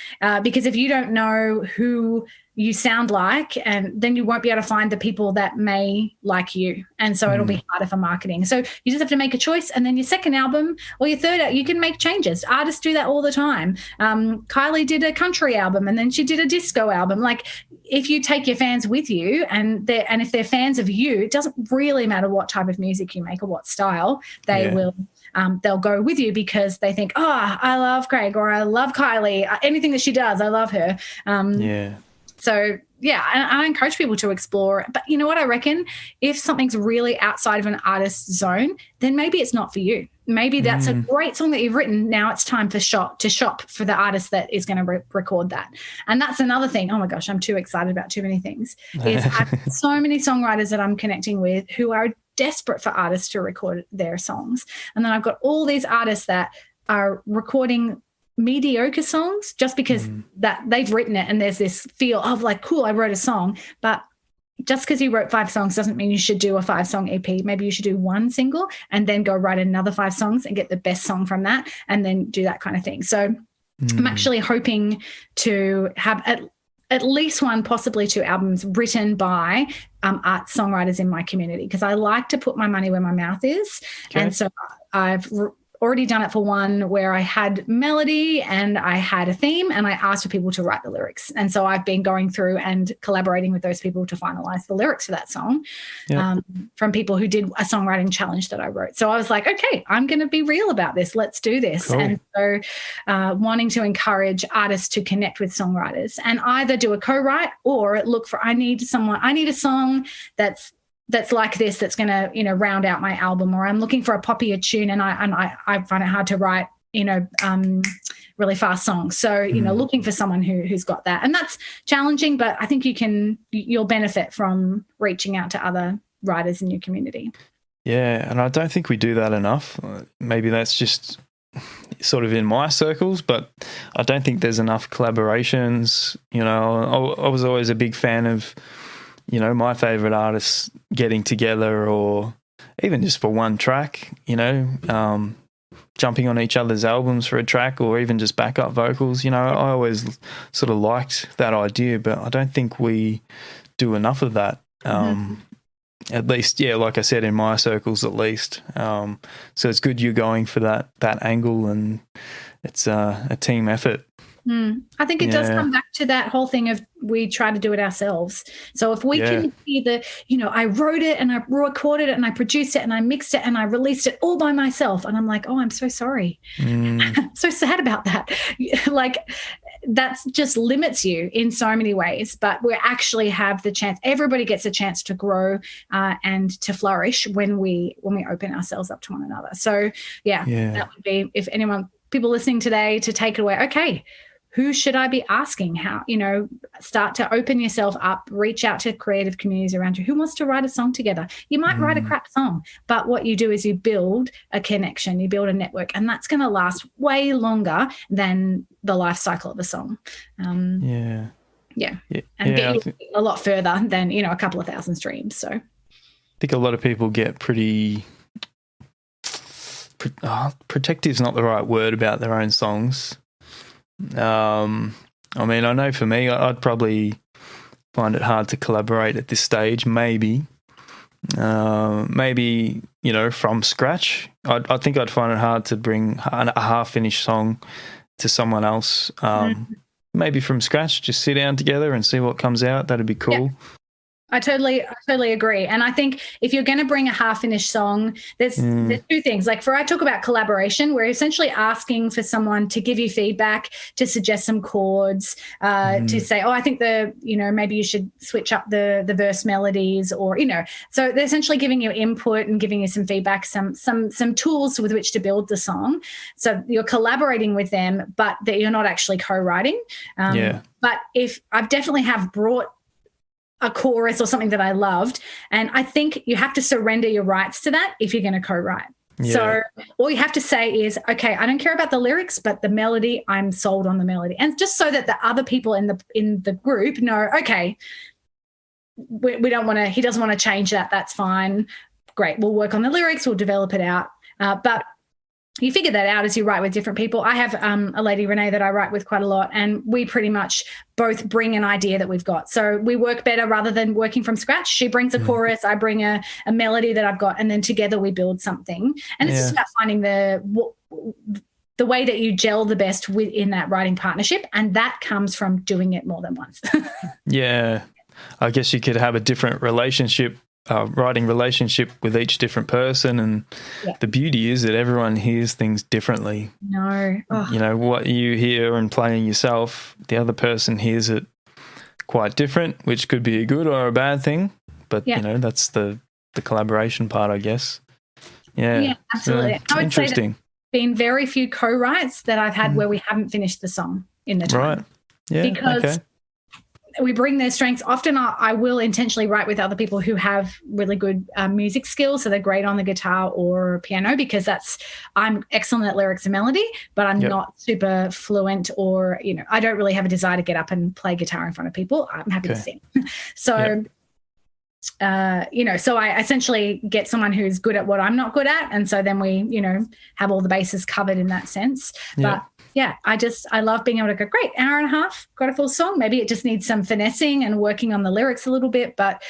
[SPEAKER 2] because if you don't know who you sound like, and then you won't be able to find the people that may like you, and so it'll be harder for marketing. So you just have to make a choice, and then your second album or your third, you can make changes. Artists do that all the time. Kylie did a country album, and then she did a disco album. Like, if you take your fans with you, and if they're fans of you, it doesn't really matter what type of music you make or what style, they will. They'll go with you because they think, I love Craig, or I love Kylie. Anything that she does, I love her. So, I encourage people to explore. But you know what I reckon? If something's really outside of an artist's zone, then maybe it's not for you. Maybe that's a great song that you've written. Now it's time to shop for the artist that is going to record that. And that's another thing. Oh, my gosh, I'm too excited about too many things. I have so many songwriters that I'm connecting with who are desperate for artists to record their songs. And then I've got all these artists that are recording mediocre songs just because that they've written it, and there's this feel of like, cool, I wrote a song. But just because you wrote 5 songs doesn't mean you should do a 5-song EP. Maybe you should do one single and then go write another 5 songs and get the best song from that, and then do that kind of thing. So I'm actually hoping to have at least 1, possibly 2 albums written by art songwriters in my community, because I like to put my money where my mouth is. Okay. And so I've already done it for one where I had melody and I had a theme, and I asked for people to write the lyrics. And so I've been going through and collaborating with those people to finalize the lyrics for that song, from people who did a songwriting challenge that I wrote. So I was like, okay, I'm going to be real about this. Let's do this. Cool. And so wanting to encourage artists to connect with songwriters and either do a co-write or look for, I need a song that's like this, that's going to, round out my album, or I'm looking for a poppier tune and I find it hard to write, really fast songs. So, looking for someone who's got that. And that's challenging, but I think you'll benefit from reaching out to other writers in your community.
[SPEAKER 1] Yeah, and I don't think we do that enough. Maybe that's just sort of in my circles, but I don't think there's enough collaborations. I was always a big fan of, my favorite artists getting together, or even just for one track, jumping on each other's albums for a track, or even just backup vocals. I always sort of liked that idea, but I don't think we do enough of that. At least, like I said, in my circles at least. So it's good you're going for that angle, and it's a team effort.
[SPEAKER 2] I think it does come back to that whole thing of we try to do it ourselves. So if we can see I wrote it and I recorded it and I produced it and I mixed it and I released it all by myself, and I'm like, oh, I'm so sorry. I'm so sad about that. Like, that just limits you in so many ways, but we actually have the chance. Everybody gets a chance to grow and to flourish when we open ourselves up to one another. So that would be, if people listening today, to take it away. Okay, who should I be asking? How, start to open yourself up, reach out to creative communities around you. Who wants to write a song together? You might write a crap song, but what you do is you build a connection, you build a network, and that's going to last way longer than the life cycle of a song. And get you a lot further than, a couple of thousand streams. So I
[SPEAKER 1] think a lot of people get pretty protective is not the right word about their own songs. I know for me, I'd probably find it hard to collaborate at this stage. Maybe, from scratch. I think I'd find it hard to bring a half-finished song to someone else. Maybe from scratch, just sit down together and see what comes out. That'd be cool.
[SPEAKER 2] I totally agree. And I think if you're going to bring a half-finished song, there's two things. Like I talk about collaboration, we're essentially asking for someone to give you feedback, to suggest some chords, to say, oh, I think maybe you should switch up the verse melodies, or, so they're essentially giving you input and giving you some feedback, some tools with which to build the song. So you're collaborating with them, but that you're not actually co-writing. But if I've definitely have brought a chorus or something that I loved, and I think you have to surrender your rights to that if you're going to co-write. Yeah. So all you have to say is, okay, I don't care about the lyrics, but the melody, I'm sold on the melody. And just so that the other people in the group know, okay, we don't want to, he doesn't want to change that. That's fine. Great. We'll work on the lyrics. We'll develop it out. But you figure that out as you write with different people. I have a lady, Renee, that I write with quite a lot, and we pretty much both bring an idea that we've got. So we work better rather than working from scratch. She brings a chorus, I bring a melody that I've got, and then together we build something. And it's just about finding the way that you gel the best within that writing partnership, and that comes from doing it more than once.
[SPEAKER 1] Yeah. I guess you could have a different writing relationship with each different person, and the beauty is that everyone hears things differently. What you hear and playing yourself, the other person hears it quite different, which could be a good or a bad thing, but that's the collaboration part, I guess. Yeah,
[SPEAKER 2] absolutely. I would
[SPEAKER 1] interesting.
[SPEAKER 2] Say been very few co-writes that I've had where we haven't finished the song in the time.
[SPEAKER 1] Right. Yeah.
[SPEAKER 2] Because we bring their strengths. Often I will intentionally write with other people who have really good music skills, so they're great on the guitar or piano, because I'm excellent at lyrics and melody, but I'm not super fluent, or I don't really have a desire to get up and play guitar in front of people. I'm happy to sing. So so I essentially get someone who's good at what I'm not good at, and so then we have all the bases covered in that sense. But I love being able to go, great, hour and a half, got a full song. Maybe it just needs some finessing and working on the lyrics a little bit, but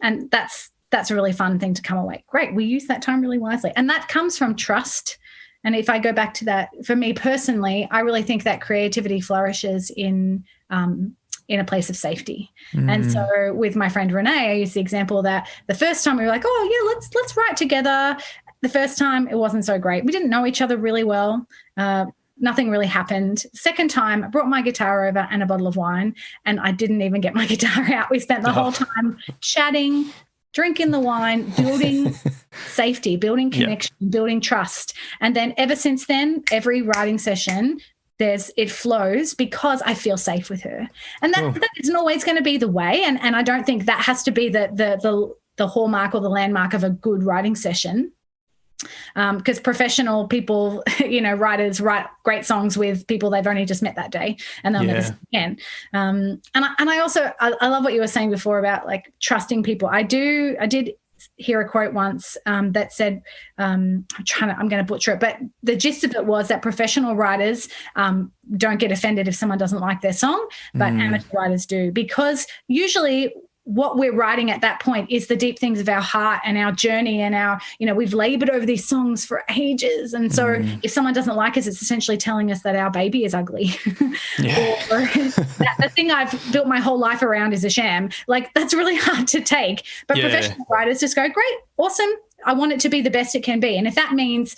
[SPEAKER 2] and that's a really fun thing to come away. Great, we use that time really wisely. And that comes from trust. And if I go back to that, for me personally, I really think that creativity flourishes in a place of safety. And so with my friend Renee, I use the example that the first time we were like, oh yeah, let's write together. The first time it wasn't so great. We didn't know each other really well. Nothing really happened. Second time, I brought my guitar over and a bottle of wine, and I didn't even get my guitar out. We spent the whole time chatting, drinking the wine, building safety, building connection, building trust. And then ever since then, every writing session, it flows because I feel safe with her. And that isn't always going to be the way. And I don't think that has to be the hallmark or the landmark of a good writing session. Because professional people, writers write great songs with people they've only just met that day, and they'll never see again. And I also love what you were saying before about like trusting people. I did hear a quote once that said, I'm going to butcher it, but the gist of it was that professional writers don't get offended if someone doesn't like their song, but amateur writers do, because usually what we're writing at that point is the deep things of our heart and our journey and our, we've labored over these songs for ages. And so if someone doesn't like us, it's essentially telling us that our baby is ugly. Or that the thing I've built my whole life around is a sham. Like, that's really hard to take. But professional writers just go, great, awesome. I want it to be the best it can be. And if that means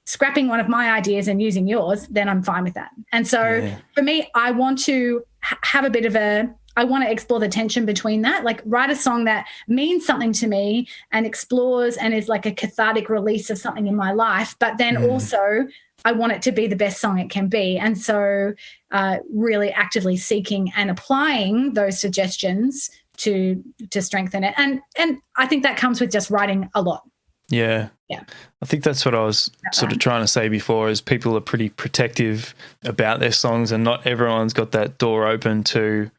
[SPEAKER 2] scrapping one of my ideas and using yours, then I'm fine with that. And so for me, I want to have a bit of I want to explore the tension between that, like write a song that means something to me and explores and is like a cathartic release of something in my life. But then also I want it to be the best song it can be. And so really actively seeking and applying those suggestions to strengthen it. And I think that comes with just writing a lot.
[SPEAKER 1] Yeah. I think that's what I was sort of trying to say before, is people are pretty protective about their songs, and not everyone's got that door open to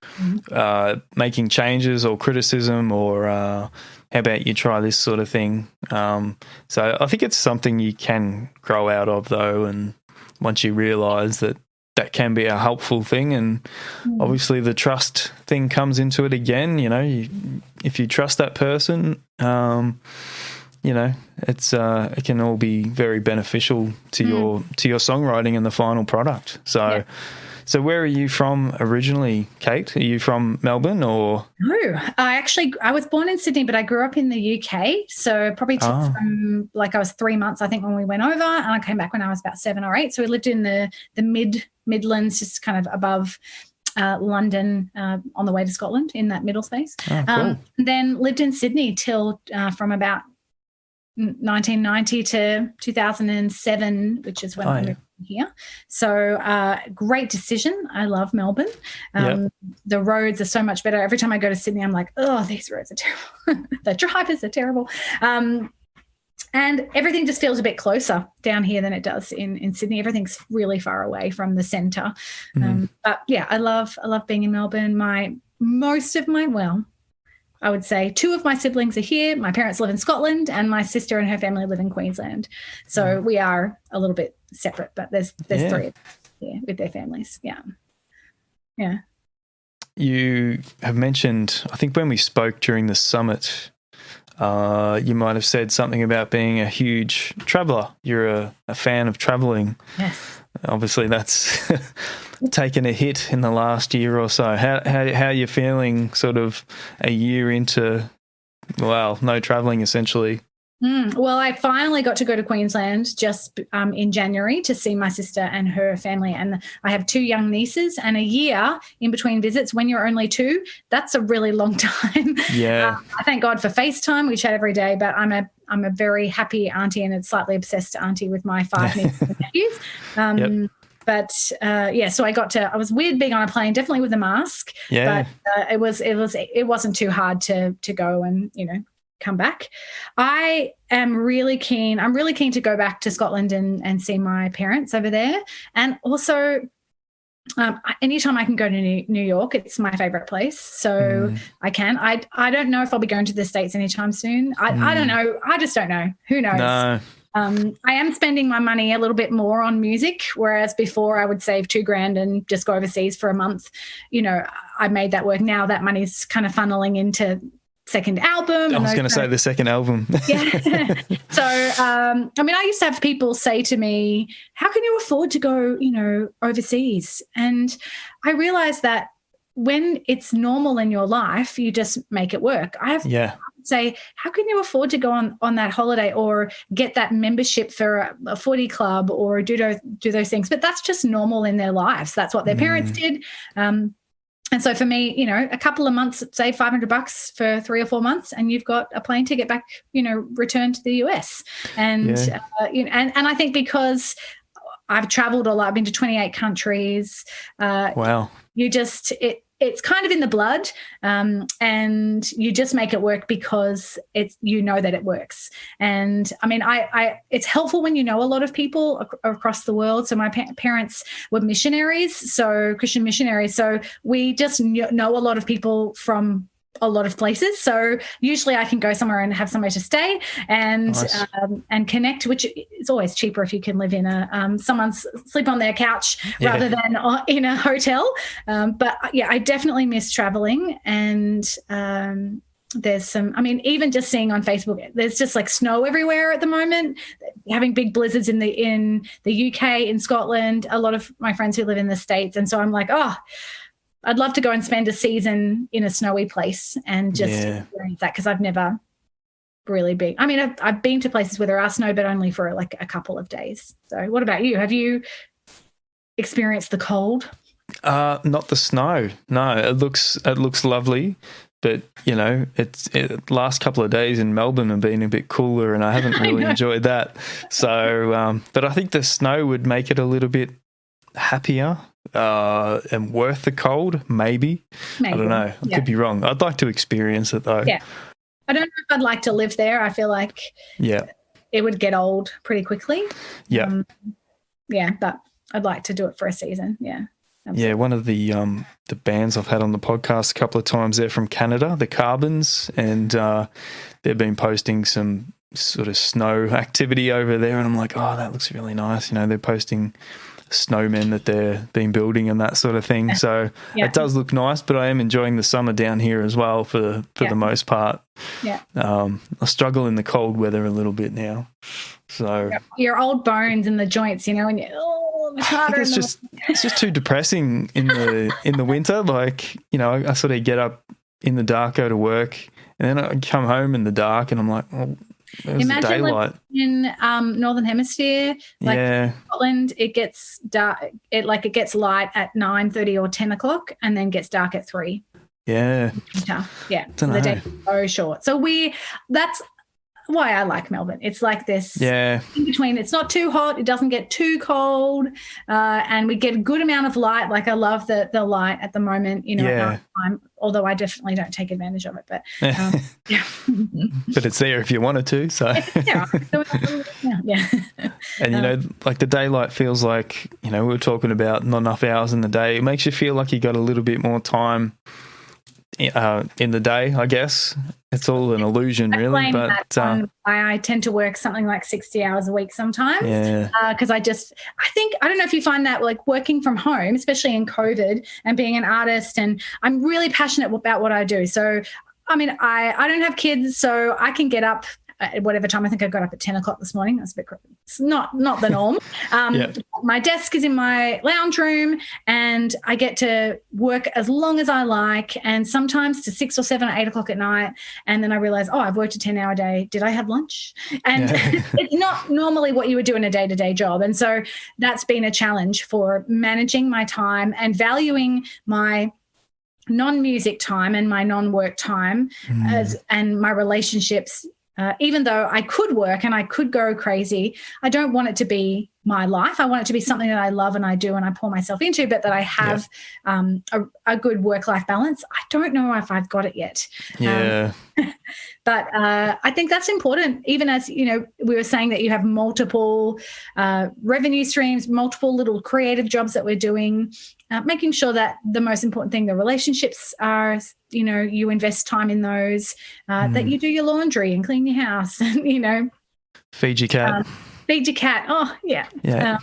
[SPEAKER 1] making changes or criticism or how about you try this sort of thing. So I think it's something you can grow out of, though, and once you realise that can be a helpful thing, and obviously the trust thing comes into it again. If you trust that person, it's it can all be very beneficial to your songwriting and the final product. So So where are you from originally, Kate? Are you from Melbourne or?
[SPEAKER 2] No, I was born in Sydney, but I grew up in the UK. So probably from like I was 3 months, I think, when we went over, and I came back when I was about 7 or 8. So we lived in the Midlands, just kind of above London, on the way to Scotland, in that middle space.
[SPEAKER 1] Oh, cool.
[SPEAKER 2] Then lived in Sydney till from about 1990 to 2007, which is when I moved here. So great decision. I love Melbourne. The roads are so much better. Every time I go to Sydney, I'm like, oh, these roads are terrible. The drivers are terrible. And everything just feels a bit closer down here than it does in Sydney. Everything's really far away from the centre. But yeah, I love being in Melbourne. I would say 2 of my siblings are here. My parents live in Scotland, and my sister and her family live in Queensland. So we are a little bit separate, but there's 3 of us here with their families. Yeah. Yeah.
[SPEAKER 1] You have mentioned, I think when we spoke during the summit, you might have said something about being a huge traveller. You're a fan of travelling.
[SPEAKER 2] Yes.
[SPEAKER 1] Obviously, that's taken a hit in the last year or so. How are you feeling sort of a year into, no travelling essentially?
[SPEAKER 2] Well, I finally got to go to Queensland just in January to see my sister and her family. And I have 2 young nieces, and a year in between visits when you're only 2, that's a really long time.
[SPEAKER 1] Yeah.
[SPEAKER 2] I thank God for FaceTime. We chat every day, but I'm a very happy auntie and a slightly obsessed auntie with my 5 nieces and nephews. But so I was weird being on a plane, definitely with a mask.
[SPEAKER 1] Yeah.
[SPEAKER 2] But it wasn't too hard to go and, come back. I am really keen. I'm really keen to go back to Scotland and see my parents over there. And also, anytime I can go to New York, it's my favorite place. So I can. I don't know if I'll be going to the States anytime soon. I don't know. I just don't know. Who knows?
[SPEAKER 1] No.
[SPEAKER 2] I am spending my money a little bit more on music, whereas before I would save $2,000 and just go overseas for a month. I made that work. Now that money's kind of funneling into second album.
[SPEAKER 1] I was going to say the second album.
[SPEAKER 2] Yeah. So, I used to have people say to me, how can you afford to go, overseas? And I realized that when it's normal in your life, you just make it work. I say, how can you afford to go on that holiday or get that membership for a footy club or do those things? But that's just normal in their lives. That's what their parents did. And so for me, a couple of months, say $500 for 3 or 4 months, and you've got a plane ticket back, return to the US. And, and I think because I've traveled a lot, I've been to 28 countries.
[SPEAKER 1] Wow.
[SPEAKER 2] It's kind of in the blood, and you just make it work because that it works. And it's helpful when you know a lot of people across the world. So my parents were missionaries, so Christian missionaries. So we just know a lot of people from a lot of places. So usually I can go somewhere and have somewhere to stay and
[SPEAKER 1] Nice.
[SPEAKER 2] And connect, which is always cheaper if you can live in someone's sleep on their couch rather than in a hotel. But I definitely miss traveling. And there's some, even just seeing on Facebook, there's just like snow everywhere at the moment, having big blizzards in the UK, in Scotland, a lot of my friends who live in the States. And so I'm like, I'd love to go and spend a season in a snowy place and just experience that, because I've never really been. I've been to places where there are snow, but only for like a couple of days. So what about you? Have you experienced the cold?
[SPEAKER 1] Not the snow. No, it looks lovely, but it last couple of days in Melbourne have been a bit cooler, and I haven't really enjoyed that. So, but I think the snow would make it a little bit happier. And worth the cold, maybe. I don't know. I could be wrong. I'd like to experience it though. Yeah.
[SPEAKER 2] I don't know if I'd like to live there. I feel like it would get old pretty quickly.
[SPEAKER 1] Yeah.
[SPEAKER 2] But I'd like to do it for a season. Yeah. Absolutely.
[SPEAKER 1] Yeah, one of the bands I've had on the podcast a couple of times, they're from Canada, the Carbons, and they've been posting some sort of snow activity over there, and I'm like, oh, that looks really nice. They're posting snowmen that they've been building and that sort of thing. So it does look nice, but I am enjoying the summer down here as well for the most part. Yeah. I struggle in the cold weather a little bit now. So
[SPEAKER 2] your old bones and the joints, and much harder.
[SPEAKER 1] It's just too depressing in the winter. Like, you know, I sort of get up in the dark, go to work, and then I come home in the dark, and I'm like, well, where's the daylight?
[SPEAKER 2] In Northern Hemisphere, like Scotland, it gets dark. It gets light at 9:30 or 10 o'clock, and then gets dark at 3.
[SPEAKER 1] Yeah.
[SPEAKER 2] Yeah. The day is so short. So that's why I like Melbourne. It's like this in between. It's not too hot. It doesn't get too cold. And we get a good amount of light. Like, I love the light at the moment, you know, at night time, although I definitely don't take advantage of it. But
[SPEAKER 1] but it's there if you wanted to. So
[SPEAKER 2] yeah.
[SPEAKER 1] And, you know, like the daylight feels like, you know, we were talking about not enough hours in the day. It makes you feel like you got a little bit more time in the day, I guess. It's all an illusion, really. But
[SPEAKER 2] I tend to work something like 60 hours a week sometimes. Because I don't know if you find that, like, working from home, especially in COVID, and being an artist, and I'm really passionate about what I do. So, I mean, I don't have kids, so I can get up at whatever time. I think I got up at 10 o'clock this morning. That's a bit, it's not the norm. My desk is in my lounge room, and I get to work as long as I like, and sometimes to 6 or 7 or 8 o'clock at night. And then I realize, I've worked a 10-hour day. Did I have lunch? And it's not normally what you would do in a day-to-day job. And so that's been a challenge for managing my time and valuing my non-music time and my non-work time and my relationships. Even though I could work and I could go crazy, I don't want it to be my life. I want it to be something that I love and I do and I pour myself into, but that I have a good work-life balance. I don't know if I've got it yet. But I think that's important, even as, you know, we were saying that you have multiple revenue streams, multiple little creative jobs that we're doing, making sure that the most important thing, the relationships are, you know, you invest time in those, that you do your laundry and clean your house, and, you know.
[SPEAKER 1] Feed your cat.
[SPEAKER 2] Oh, yeah.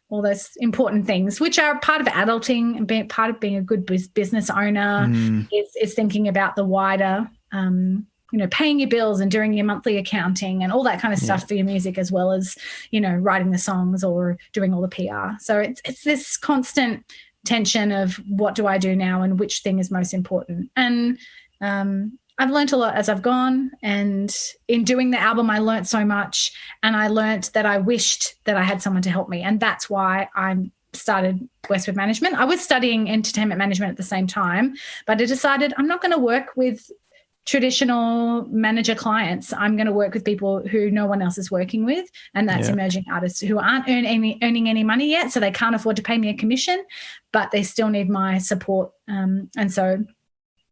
[SPEAKER 2] All those important things, which are part of adulting and part of being a good business owner, is thinking about the wider, you know, paying your bills and doing your monthly accounting and all that kind of stuff for your music, as well as, you know, writing the songs or doing all the PR. So it's this constant tension of what do I do now and which thing is most important. And I've learned a lot as I've gone, and in doing the album I learned so much, and I learned that I wished that I had someone to help me, and that's why I started Westwood Management. I was studying entertainment management at the same time, but I decided I'm not going to work with traditional manager clients. I'm going to work with people who no one else is working with, and that's emerging artists who aren't earning any money yet, so they can't afford to pay me a commission, but they still need my support. And so,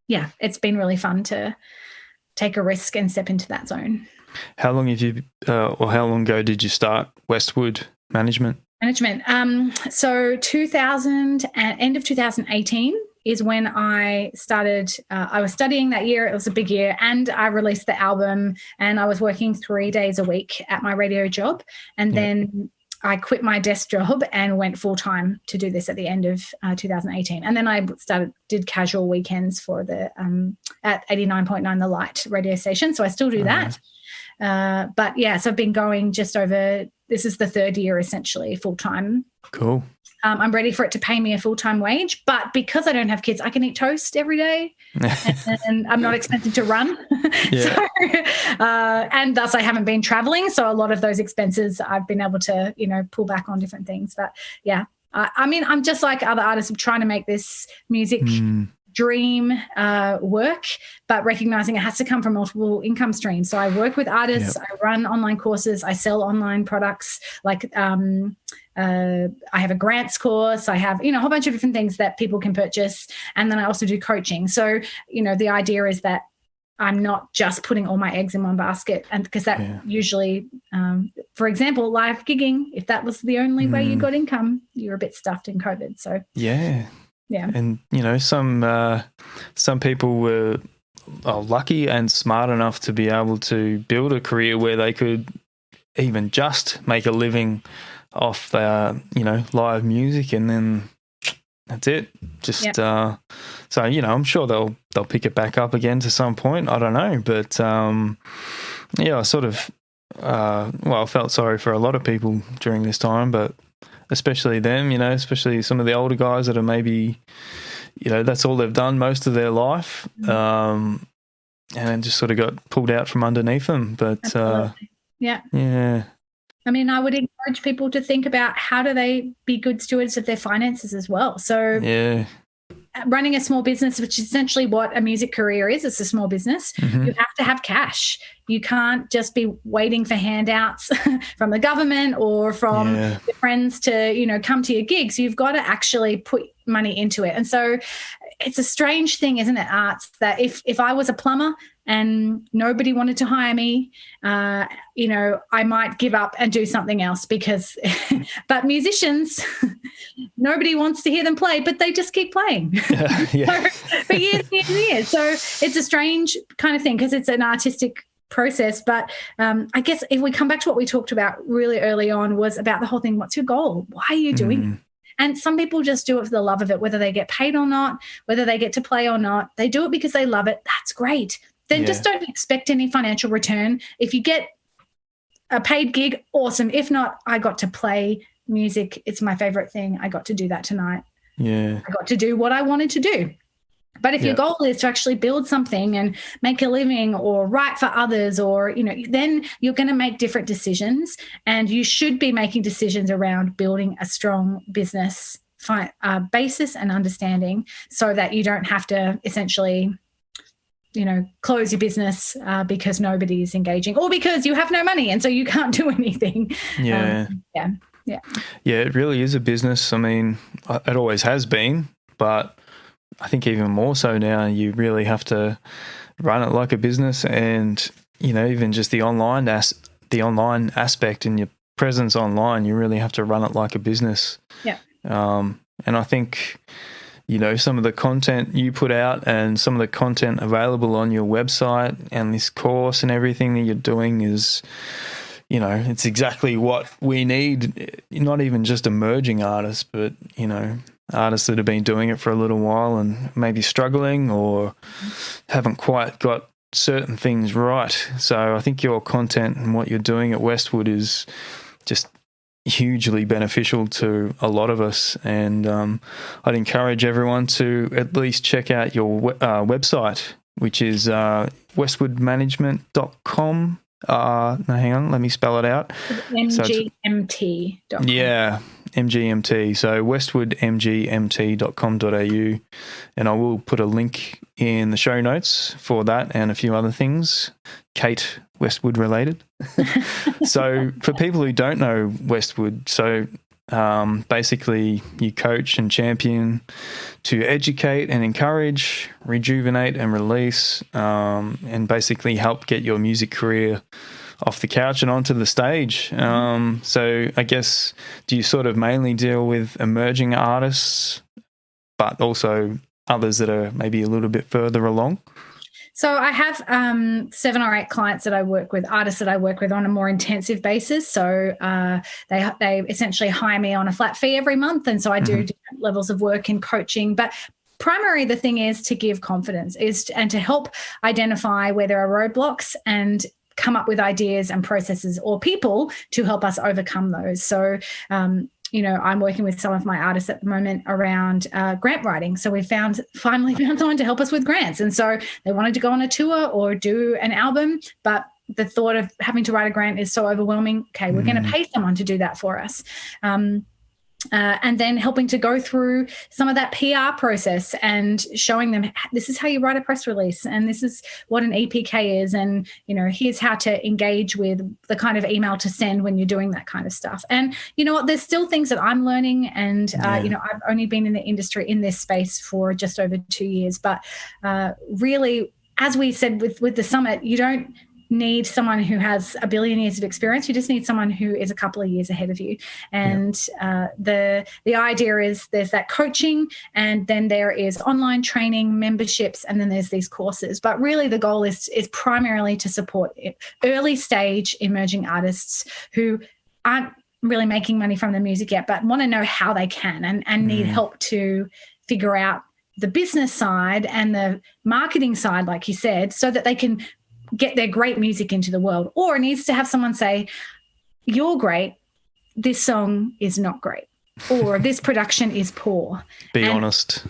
[SPEAKER 2] yeah, it's been really fun to take a risk and step into that zone.
[SPEAKER 1] How long have you, or how long ago did you start Westwood Management?
[SPEAKER 2] So end of 2018 is when I started. I was studying that year. It was a big year, and I released the album, and I was working 3 days a week at my radio job, and then I quit my desk job and went full-time to do this at the end of 2018. And then I did casual weekends for the at 89.9 The Light radio station. So I still do that. But yeah, so I've been going just over, this is the 3rd year essentially, full-time. Cool. I'm ready for it to pay me a full-time wage, but because I don't have kids, I can eat toast every day, and I'm not expected to run. So, and thus I haven't been traveling. So a lot of those expenses I've been able to, you know, pull back on different things. But yeah, I mean, I'm just like other artists. I'm trying to make this music dream work, but recognizing it has to come from multiple income streams. So I work with artists, I run online courses, I sell online products, like I have a grants course, I have, you know, a whole bunch of different things that people can purchase. And then I also do coaching. So, you know, the idea is that I'm not just putting all my eggs in one basket, and because that usually, for example, live gigging, if that was the only way you got income, you're a bit stuffed in COVID. So yeah. And, you know, some people were lucky and smart enough to be able to build a career where they could even just make a living off, you know, live music, and then that's it. Just so, you know, I'm sure they'll pick it back up again to some point. I don't know, but I sort of I felt sorry for a lot of people during this time, but
[SPEAKER 1] especially them, especially some of the older guys that are maybe, that's all they've done most of their life, and it just sort of got pulled out from underneath them. But yeah.
[SPEAKER 2] I mean, I would encourage people to think about how do they be good stewards of their finances as well. So running a small business, which is essentially what a music career is, it's a small business, you have to have cash. You can't just be waiting for handouts from the government or from your friends to, come to your gigs. You've got to actually put money into it. And so it's a strange thing, isn't it, arts, that if I was a plumber and nobody wanted to hire me, I might give up and do something else because but musicians, nobody wants to hear them play, but they just keep playing for years and years and years. So it's a strange kind of thing because it's an artistic process. But I guess if we come back to what we talked about really early on was about the whole thing, what's your goal? Why are you doing it? And some people just do it for the love of it, whether they get paid or not, whether they get to play or not. They do it because they love it. That's great. Then just don't expect any financial return. If you get a paid gig, awesome. If not, I got to play music. It's my favorite thing. I got to do that tonight. Yeah. I got to do what I wanted to do. But if your goal is to actually build something and make a living or write for others or, then you're going to make different decisions, and you should be making decisions around building a strong business basis and understanding so that you don't have to essentially, close your business because nobody is engaging or because you have no money and so you can't do anything. Yeah,
[SPEAKER 1] it really is a business. I mean, it always has been, but I think even more so now. You really have to run it like a business, and even just the online aspect and your presence online, you really have to run it like a business.
[SPEAKER 2] Yeah.
[SPEAKER 1] And I think some of the content you put out and some of the content available on your website and this course and everything that you're doing is, it's exactly what we need. Not even just emerging artists, but artists that have been doing it for a little while and maybe struggling or haven't quite got certain things right. So I think your content and what you're doing at Westwood is just hugely beneficial to a lot of us. And I'd encourage everyone to at least check out your website, which is westwoodmanagement.com. No, hang on, let me spell it out.
[SPEAKER 2] MGMT.com.
[SPEAKER 1] Yeah, MGMT. So westwoodmgmt.com.au, and I will put a link in the show notes for that and a few other things, Kate Westwood related. So for people who don't know Westwood, basically you coach and champion to educate and encourage, rejuvenate and release, and basically help get your music career off the couch and onto the stage. So I guess, do you sort of mainly deal with emerging artists, but also others that are maybe a little bit further along?
[SPEAKER 2] So I have 7 or 8 clients that I work with, artists that I work with on a more intensive basis. So they essentially hire me on a flat fee every month. And so I do different levels of work in coaching. But primary, the thing is to give confidence and to help identify where there are roadblocks and come up with ideas and processes or people to help us overcome those. So I'm working with some of my artists at the moment around grant writing. So we finally found someone to help us with grants. And so they wanted to go on a tour or do an album, but the thought of having to write a grant is so overwhelming. Okay, we're going to pay someone to do that for us. And then helping to go through some of that PR process and showing them this is how you write a press release and this is what an EPK is, and here's how to engage with the kind of email to send when you're doing that kind of stuff. And you know what, there's still things that I'm learning, and I've only been in the industry in this space for just over 2 years, but really, as we said with the summit, you don't need someone who has a billion years of experience. You just need someone who is a couple of years ahead of you. And the idea is there's that coaching, and then there is online training, memberships, and then there's these courses. But really the goal is primarily to support early stage emerging artists who aren't really making money from the music yet, but want to know how they can and need help to figure out the business side and the marketing side, like you said, so that they can get their great music into the world. Or it needs to have someone say, you're great, this song is not great. or this production is poor.
[SPEAKER 1] Be honest.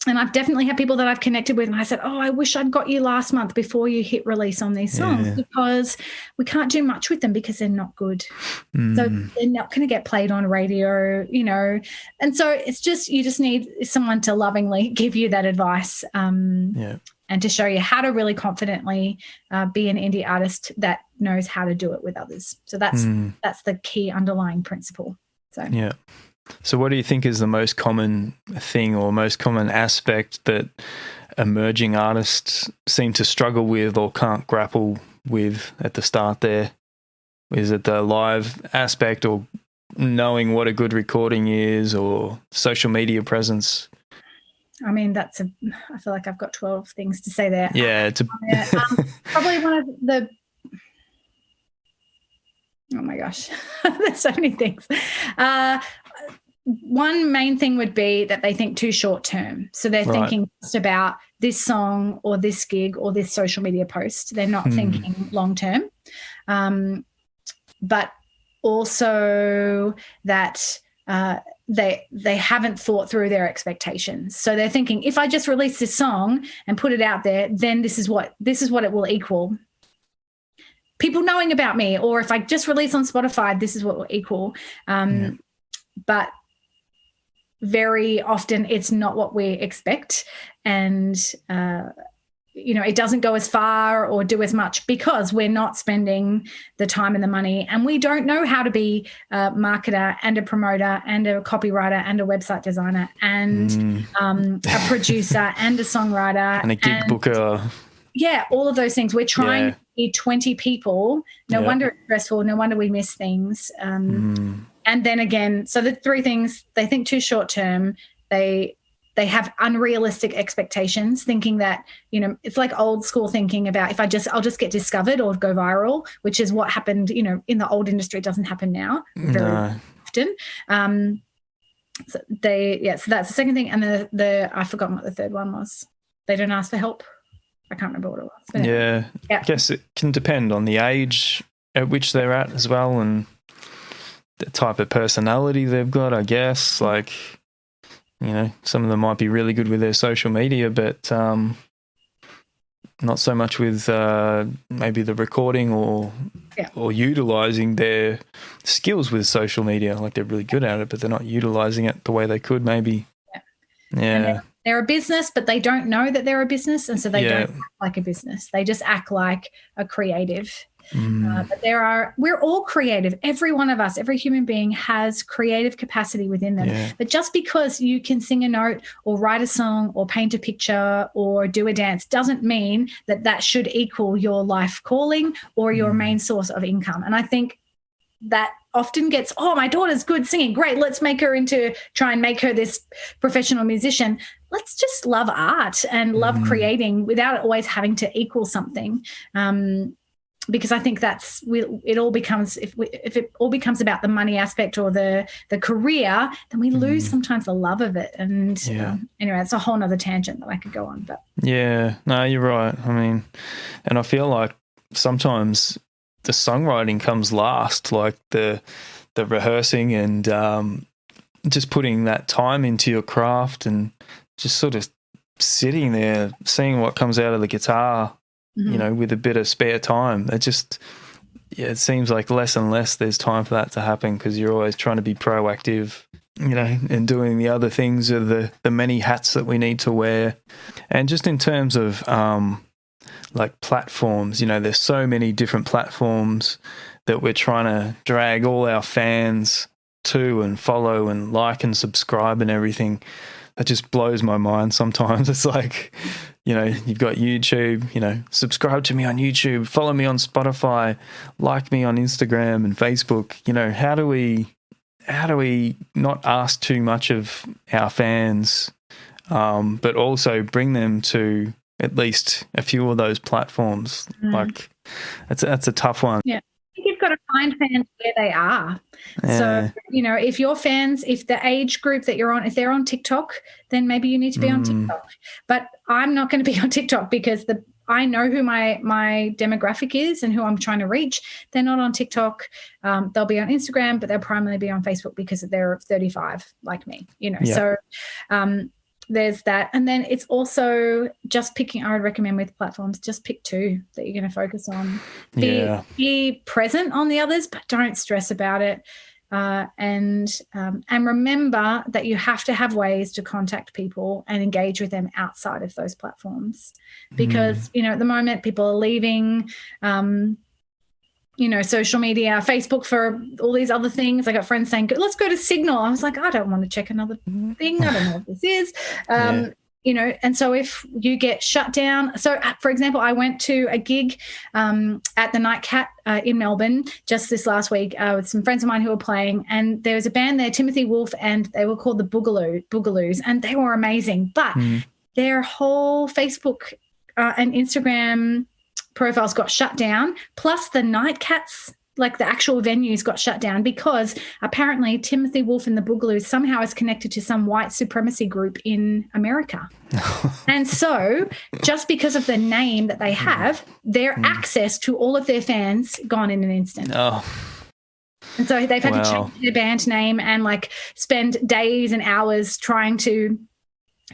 [SPEAKER 2] And I've definitely had people that I've connected with and I said, oh, I wish I'd got you last month before you hit release on these songs, because we can't do much with them because they're not good. So they're not going to get played on radio, you know. And so it's just, you just need someone to lovingly give you that advice and to show you how to really confidently be an indie artist that knows how to do it with others. So that's the key underlying principle. So
[SPEAKER 1] yeah. So what do you think is the most common thing or most common aspect that emerging artists seem to struggle with or can't grapple with at the start there? Is it the live aspect, or knowing what a good recording is, or social media presence?
[SPEAKER 2] I mean, I feel like I've got 12 things to say there.
[SPEAKER 1] Yeah.
[SPEAKER 2] Probably one of the, oh my gosh, there's so many things. One main thing would be that they think too short term. So they're thinking just about this song or this gig or this social media post. They're not thinking long term. But also that they haven't thought through their expectations. So they're thinking, if I just release this song and put it out there, then this is what it will equal. People knowing about me, or if I just release on Spotify, this is what will equal. But very often it's not what we expect, and it doesn't go as far or do as much because we're not spending the time and the money, and we don't know how to be a marketer and a promoter and a copywriter and a website designer and a producer and a songwriter
[SPEAKER 1] and a gig booker.
[SPEAKER 2] Yeah, all of those things. We're trying to be 20 people. No wonder it's stressful. No wonder we miss things. And then again, so the three things, they think too short term. They have unrealistic expectations, thinking that, it's like old school thinking about I'll just get discovered or go viral, which is what happened, in the old industry. It doesn't happen now very often. So that's the second thing. And I've forgotten what the third one was. They don't ask for help. I can't remember what it was.
[SPEAKER 1] Yeah. I guess it can depend on the age at which they're at as well, and the type of personality they've got, I guess. Like, some of them might be really good with their social media, but not so much with maybe the recording or utilising their skills with social media. Like, they're really good at it, but they're not utilising it the way they could maybe. Yeah.
[SPEAKER 2] They're a business, but they don't know that they're a business, and so they don't act like a business. They just act like a creative. But we're all creative. Every one of us, every human being has creative capacity within them. Yeah. But just because you can sing a note or write a song or paint a picture or do a dance doesn't mean that should equal your life calling or your main source of income. And I think that often gets, my daughter's good singing. Great. Let's try and make her this professional musician. Let's just love art and love creating without always having to equal something. Because I think it all becomes, if it all becomes about the money aspect or the career, then we lose sometimes the love of it. And anyway, it's a whole nother tangent that I could go on. But
[SPEAKER 1] yeah, no, you're right. I mean, and I feel like sometimes the songwriting comes last, like the rehearsing and just putting that time into your craft and just sort of sitting there, seeing what comes out of the guitar, with a bit of spare time. It seems like less and less there's time for that to happen, because you're always trying to be proactive, and doing the other things of the many hats that we need to wear. And just in terms of like platforms, there's so many different platforms that we're trying to drag all our fans to and follow and like and subscribe and everything. That just blows my mind sometimes. It's like, you've got YouTube, subscribe to me on YouTube, follow me on Spotify, like me on Instagram and Facebook. How do we not ask too much of our fans, but also bring them to at least a few of those platforms? Like, that's a tough one.
[SPEAKER 2] Yeah. I think you've got to find fans where they are.
[SPEAKER 1] Yeah.
[SPEAKER 2] So, if your fans, if the age group that you're on, if they're on TikTok, then maybe you need to be on TikTok. But I'm not going to be on TikTok because I know who my demographic is and who I'm trying to reach. They're not on TikTok. They'll be on Instagram, but they'll primarily be on Facebook because they're 35 like me, So there's that. And then it's also just picking, I would recommend with platforms, just pick 2 that you're going to focus on. Be present on the others, but don't stress about it. And remember that you have to have ways to contact people and engage with them outside of those platforms, because at the moment people are leaving social media, Facebook for all these other things. I got friends saying, let's go to Signal. I was like, I don't want to check another thing. I don't know what this is. And so if you get shut down, so for example, I went to a gig at the Night Cat in Melbourne just this last week with some friends of mine who were playing, and there was a band there, Timothy Wolf, and they were called the Boogaloos, and they were amazing. But their whole Facebook and Instagram profiles got shut down, plus the Night Cats, like the actual venues, got shut down because apparently Timothy Wolf and the Boogaloos somehow is connected to some white supremacy group in America. And so just because of the name that they have, their access to all of their fans gone in an instant.
[SPEAKER 1] Oh.
[SPEAKER 2] And so they've had to change their band name and spend days and hours trying to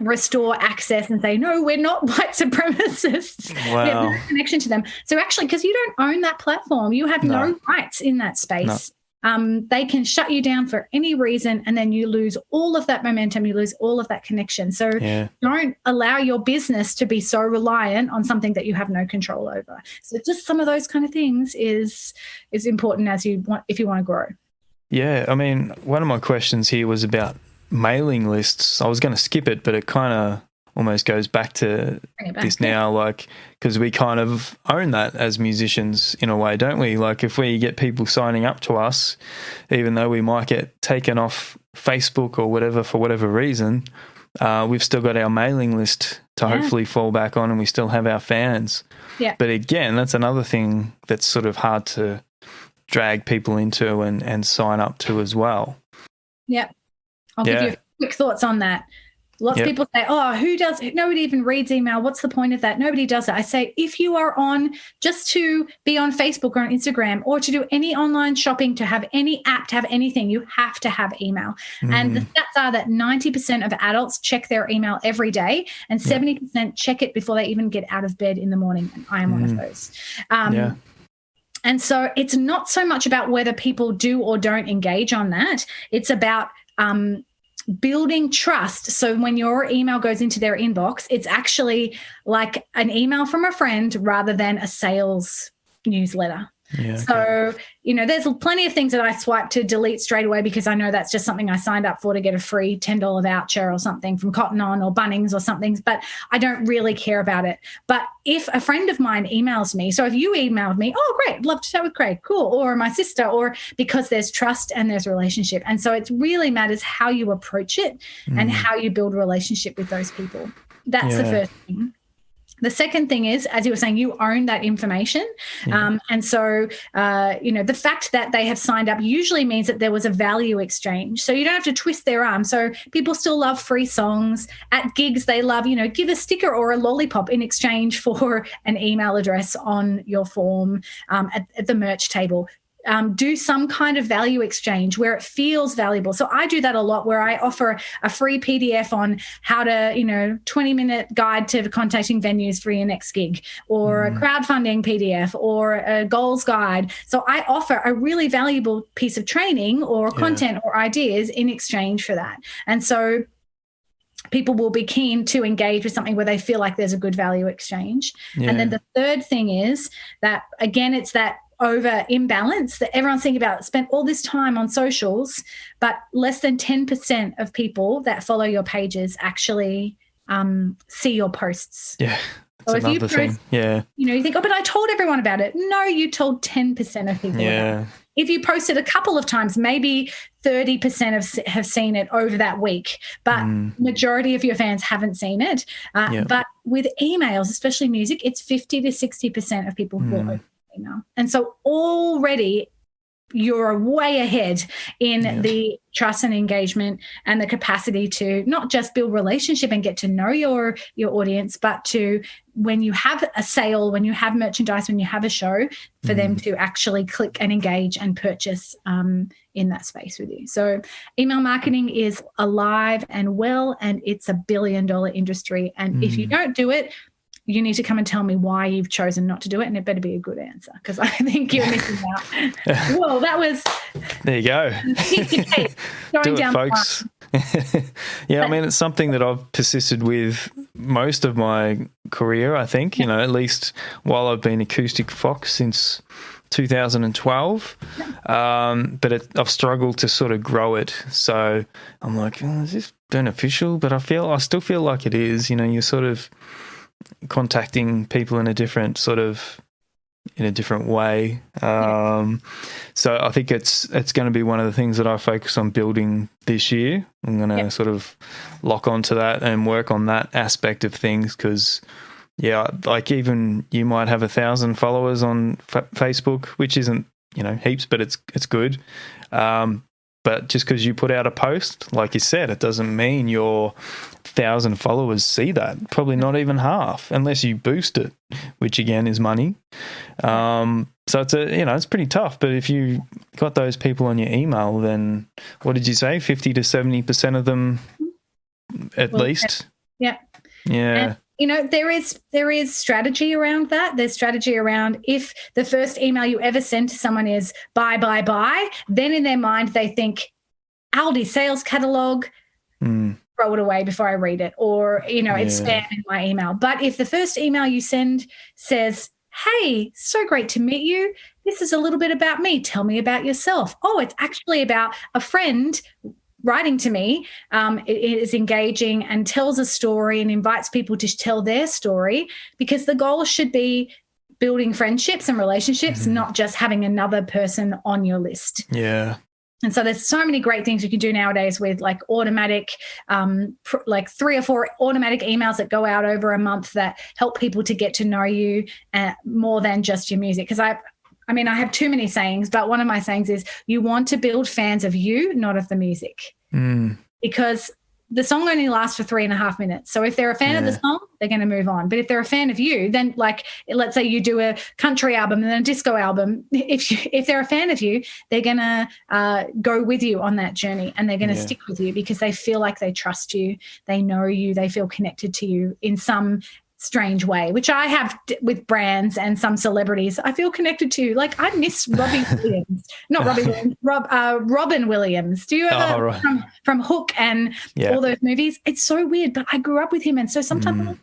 [SPEAKER 2] restore access and say, no, we're not white supremacists.
[SPEAKER 1] Wow.
[SPEAKER 2] We have no connection to them. So actually, because you don't own that platform, you have no rights in that space. They can shut you down for any reason, and then you lose all of that momentum, you lose all of that connection. So don't allow your business to be so reliant on something that you have no control over. So just some of those kind of things is important if you want to grow.
[SPEAKER 1] Yeah, I mean, one of my questions here was about mailing lists. I was going to skip it, but it kind of almost goes back to this now, because we kind of own that as musicians in a way, don't we? If we get people signing up to us, even though we might get taken off Facebook or whatever for whatever reason, we've still got our mailing list to hopefully fall back on, and we still have our fans.
[SPEAKER 2] Yeah.
[SPEAKER 1] But again, that's another thing that's sort of hard to drag people into and sign up to as well.
[SPEAKER 2] Yeah. I'll give you quick thoughts on that. Lots of people say, nobody even reads email. What's the point of that? Nobody does that. I say, if you are just to be on Facebook or on Instagram or to do any online shopping, to have any app, to have anything, you have to have email. And the stats are that 90% of adults check their email every day, and 70% check it before they even get out of bed in the morning. And I am one of those. And so it's not so much about whether people do or don't engage on that. It's about building trust. So when your email goes into their inbox, it's actually like an email from a friend rather than a sales newsletter.
[SPEAKER 1] Yeah, okay.
[SPEAKER 2] So, there's plenty of things that I swipe to delete straight away because I know that's just something I signed up for to get a free $10 voucher or something from Cotton On or Bunnings or something, but I don't really care about it. But if a friend of mine emails me, so if you emailed me, oh, great, love to chat with Craig, cool, or my sister, or because there's trust and there's relationship. And so it really matters how you approach it and how you build a relationship with those people. That's the first thing. The second thing is, as you were saying, you own that information. And so, the fact that they have signed up usually means that there was a value exchange. So you don't have to twist their arm. So people still love free songs. At gigs, they love, give a sticker or a lollipop in exchange for an email address on your form at the merch table. Do some kind of value exchange where it feels valuable. So I do that a lot, where I offer a free PDF on how to, 20-minute guide to contacting venues for your next gig, or a crowdfunding PDF, or a goals guide. So I offer a really valuable piece of training or content or ideas in exchange for that. And so people will be keen to engage with something where they feel like there's a good value exchange. Yeah. And then the third thing is that, again, it's that over imbalance that everyone's thinking about. Spent all this time on socials, but less than 10% of people that follow your pages actually see your posts.
[SPEAKER 1] Yeah, that's
[SPEAKER 2] so
[SPEAKER 1] another thing. Yeah.
[SPEAKER 2] You think, but I told everyone about it. No, you told 10% of people about it. If you posted a couple of times, maybe 30% have seen it over that week, but majority of your fans haven't seen it. But with emails, especially music, it's 50 to 60% of people who will open email. And so already you're way ahead in the trust and engagement and the capacity to not just build relationship and get to know your audience, but to, when you have a sale, when you have merchandise, when you have a show, for them to actually click and engage and purchase in that space with you. So email marketing is alive and well, and it's $1 billion industry. And if you don't do it, you need to come and tell me why you've chosen not to do it, and it better be a good answer, because I think you're missing out. Well, that was...
[SPEAKER 1] There you go. Do it, folks. Yeah, I mean, it's something that I've persisted with most of my career, I think, at least while I've been Acoustic Foxx since 2012. But I've struggled to sort of grow it. So I'm like, is this beneficial? But I still feel like it is. You're sort of contacting people in a different way. So I think it's going to be one of the things that I focus on building this year. I'm going to sort of lock onto that and work on that aspect of things, because like even you might have 1,000 followers on Facebook, which isn't heaps, but it's good. But just because you put out a post, like you said, it doesn't mean your 1,000 followers see that. Probably not even half, unless you boost it, which again is money. So it's it's pretty tough. But if you got those people on your email, then what did you say? 50 to 70% of them, at least. Yeah. Yeah.
[SPEAKER 2] And, there is strategy around that. There's strategy around, if the first email you ever send to someone is buy, then in their mind they think Aldi sales catalogue, throw it away before I read it, or, it's spam in my email. But if the first email you send says, hey, so great to meet you, this is a little bit about me, tell me about yourself. Oh, it's actually about a friend writing to me, it is engaging and tells a story and invites people to tell their story, because the goal should be building friendships and relationships, not just having another person on your list.
[SPEAKER 1] Yeah.
[SPEAKER 2] And so there's so many great things you can do nowadays with like automatic, like 3 or 4 automatic emails that go out over a month that help people to get to know you more than just your music. Because I have too many sayings, but one of my sayings is, you want to build fans of you, not of the music. Because the song only lasts for 3.5 minutes. So if they're a fan of the song, they're going to move on. But if they're a fan of you, then, like, let's say you do a country album and then a disco album, if they're a fan of you, they're going to go with you on that journey, and they're going to stick with you because they feel like they trust you, they know you, they feel connected to you in some strange way, which I have with brands and some celebrities. I feel connected to. Like, I miss Robbie Williams, not Robbie Williams, Robin Williams. Do you ever from Hook and all those movies? It's so weird, but I grew up with him, and so sometimes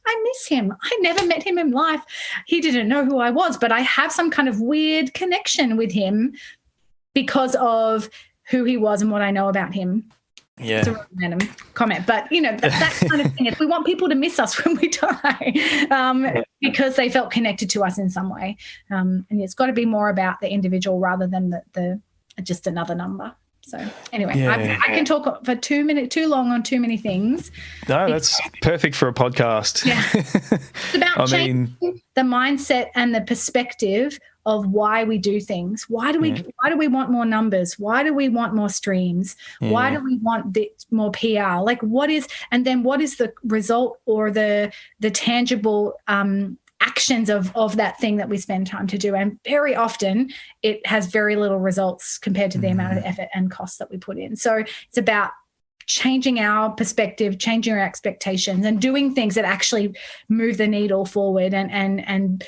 [SPEAKER 2] I miss him. I never met him in life. He didn't know who I was, but I have some kind of weird connection with him because of who he was and what I know about him.
[SPEAKER 1] Yeah.
[SPEAKER 2] It's a really random comment, but that kind of thing. If we want people to miss us when we die, because they felt connected to us in some way, and it's got to be more about the individual rather than the just another number. So anyway, I can talk for 2 minutes too long on too many things.
[SPEAKER 1] No, that's perfect for a podcast.
[SPEAKER 2] Yeah, it's about changing the mindset and the perspective of why we do things. Why do we want more numbers? Why do we want more streams? Why do we want more PR? Like, what is the result or the tangible actions of that thing that we spend time to do? And very often it has very little results compared to the amount of effort and cost that we put in. So it's about changing our perspective, changing our expectations, and doing things that actually move the needle forward and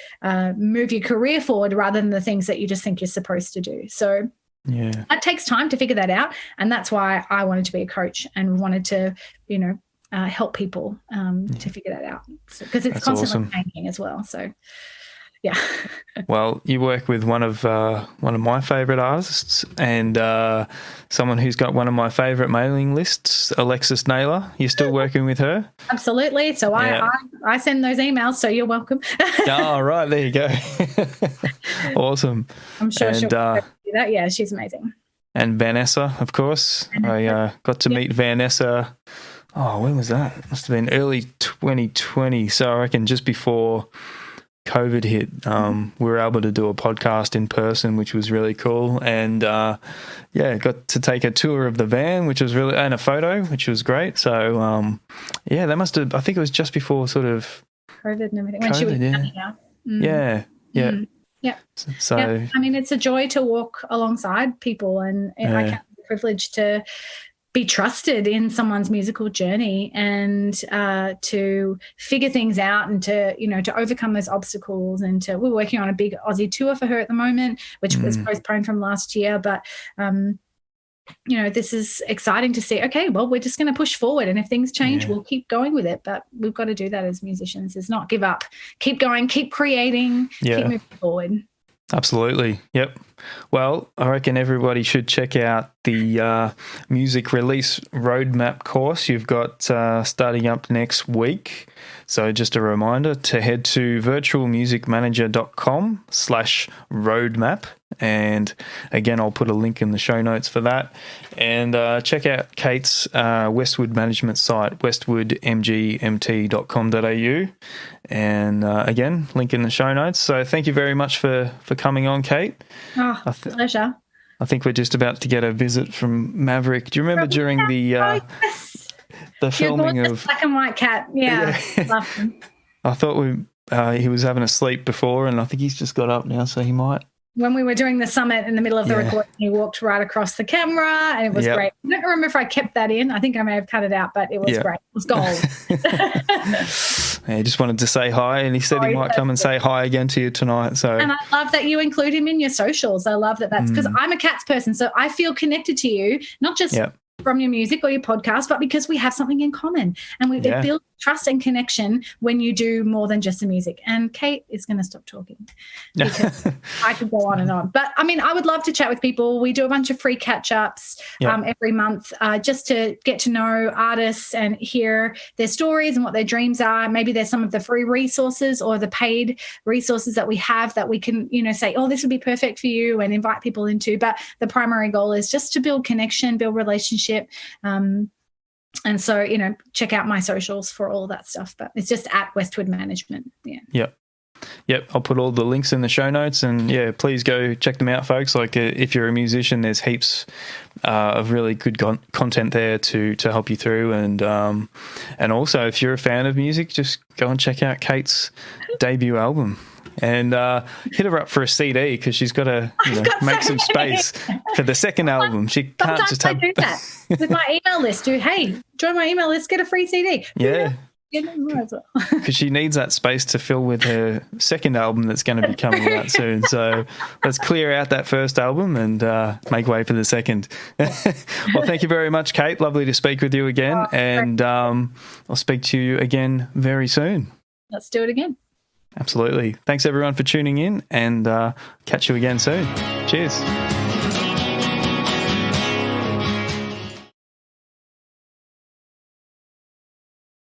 [SPEAKER 2] move your career forward, rather than the things that you just think you're supposed to do. So that takes time to figure that out. And that's why I wanted to be a coach and wanted to, help people to figure that out, because it's constantly changing as well. So yeah.
[SPEAKER 1] Well, you work with one of my favourite artists, and someone who's got one of my favourite mailing lists, Alexis Naylor. You're still working with her?
[SPEAKER 2] Absolutely. So I send those emails, so you're welcome.
[SPEAKER 1] Oh, right. There you go. Awesome.
[SPEAKER 2] I'm sure she'll do that. Yeah, she's amazing.
[SPEAKER 1] And Vanessa, of course. I got to meet Vanessa. Oh, when was that? Must have been early 2020. So I reckon just before COVID hit, we were able to do a podcast in person, which was really cool. And got to take a tour of the van, which was really, and a photo, which was great. So that must have, I think it was just before sort of
[SPEAKER 2] COVID and everything. When she was coming out.
[SPEAKER 1] Yeah.
[SPEAKER 2] Yeah.
[SPEAKER 1] So
[SPEAKER 2] I mean, it's a joy to walk alongside people, and I count the privilege to be trusted in someone's musical journey, and to figure things out, and to overcome those obstacles. And we're working on a big Aussie tour for her at the moment, which was postponed from last year. But this is exciting to see. Okay, well, we're just going to push forward, and if things change, we'll keep going with it. But we've got to do that as musicians, is not give up, keep going, keep creating, keep moving forward.
[SPEAKER 1] Absolutely. Yep. Well, I reckon everybody should check out the music release roadmap course you've got starting up next week. So just a reminder to head to virtualmusicmanager.com/roadmap. And again, I'll put a link in the show notes for that. And check out Kate's Westwood Management site, westwoodmgmt.com.au. And again, link in the show notes. So thank you very much for coming on, Kate.
[SPEAKER 2] Oh, pleasure.
[SPEAKER 1] I think we're just about to get a visit from Maverick. Do you remember during the filming of
[SPEAKER 2] Black and White Cat? Yeah. Love him.
[SPEAKER 1] I thought he was having a sleep before, and I think he's just got up now, so he might.
[SPEAKER 2] When we were doing the summit in the middle of the recording, he walked right across the camera, and it was great. I don't remember if I kept that in. I think I may have cut it out, but it was great. It was gold.
[SPEAKER 1] He just wanted to say hi, and he said he might come and say hi again to you tonight. So,
[SPEAKER 2] and I love that you include him in your socials. I love that's because I'm a cats person, so I feel connected to you, not just from your music or your podcast, but because we have something in common, and it builds trust and connection when you do more than just the music. And Kate is going to stop talking because I could go on and on. But I mean, I would love to chat with people. We do a bunch of free catch-ups every month just to get to know artists and hear their stories and what their dreams are. Maybe there's some of the free resources or the paid resources that we have that we can, say, oh, this would be perfect for you, and invite people into. But the primary goal is just to build connection, build relationship. And so, check out my socials for all that stuff. But it's just at Westwood Management. Yeah.
[SPEAKER 1] Yep. I'll put all the links in the show notes, and please go check them out, folks. Like if you're a musician, there's heaps of really good content there to help you through. And also if you're a fan of music, just go and check out Kate's debut album. And hit her up for a CD, because she's got to make some space for the second album. She can't just have.
[SPEAKER 2] I do that with my email list. Hey, join my email list, get a free CD.
[SPEAKER 1] Yeah. Because she needs that space to fill with her second album that's going to be coming out soon. So let's clear out that first album and make way for the second. Well, thank you very much, Kate. Lovely to speak with you again. And I'll speak to you again very soon.
[SPEAKER 2] Let's do it again.
[SPEAKER 1] Absolutely. Thanks, everyone, for tuning in, and catch you again soon. Cheers.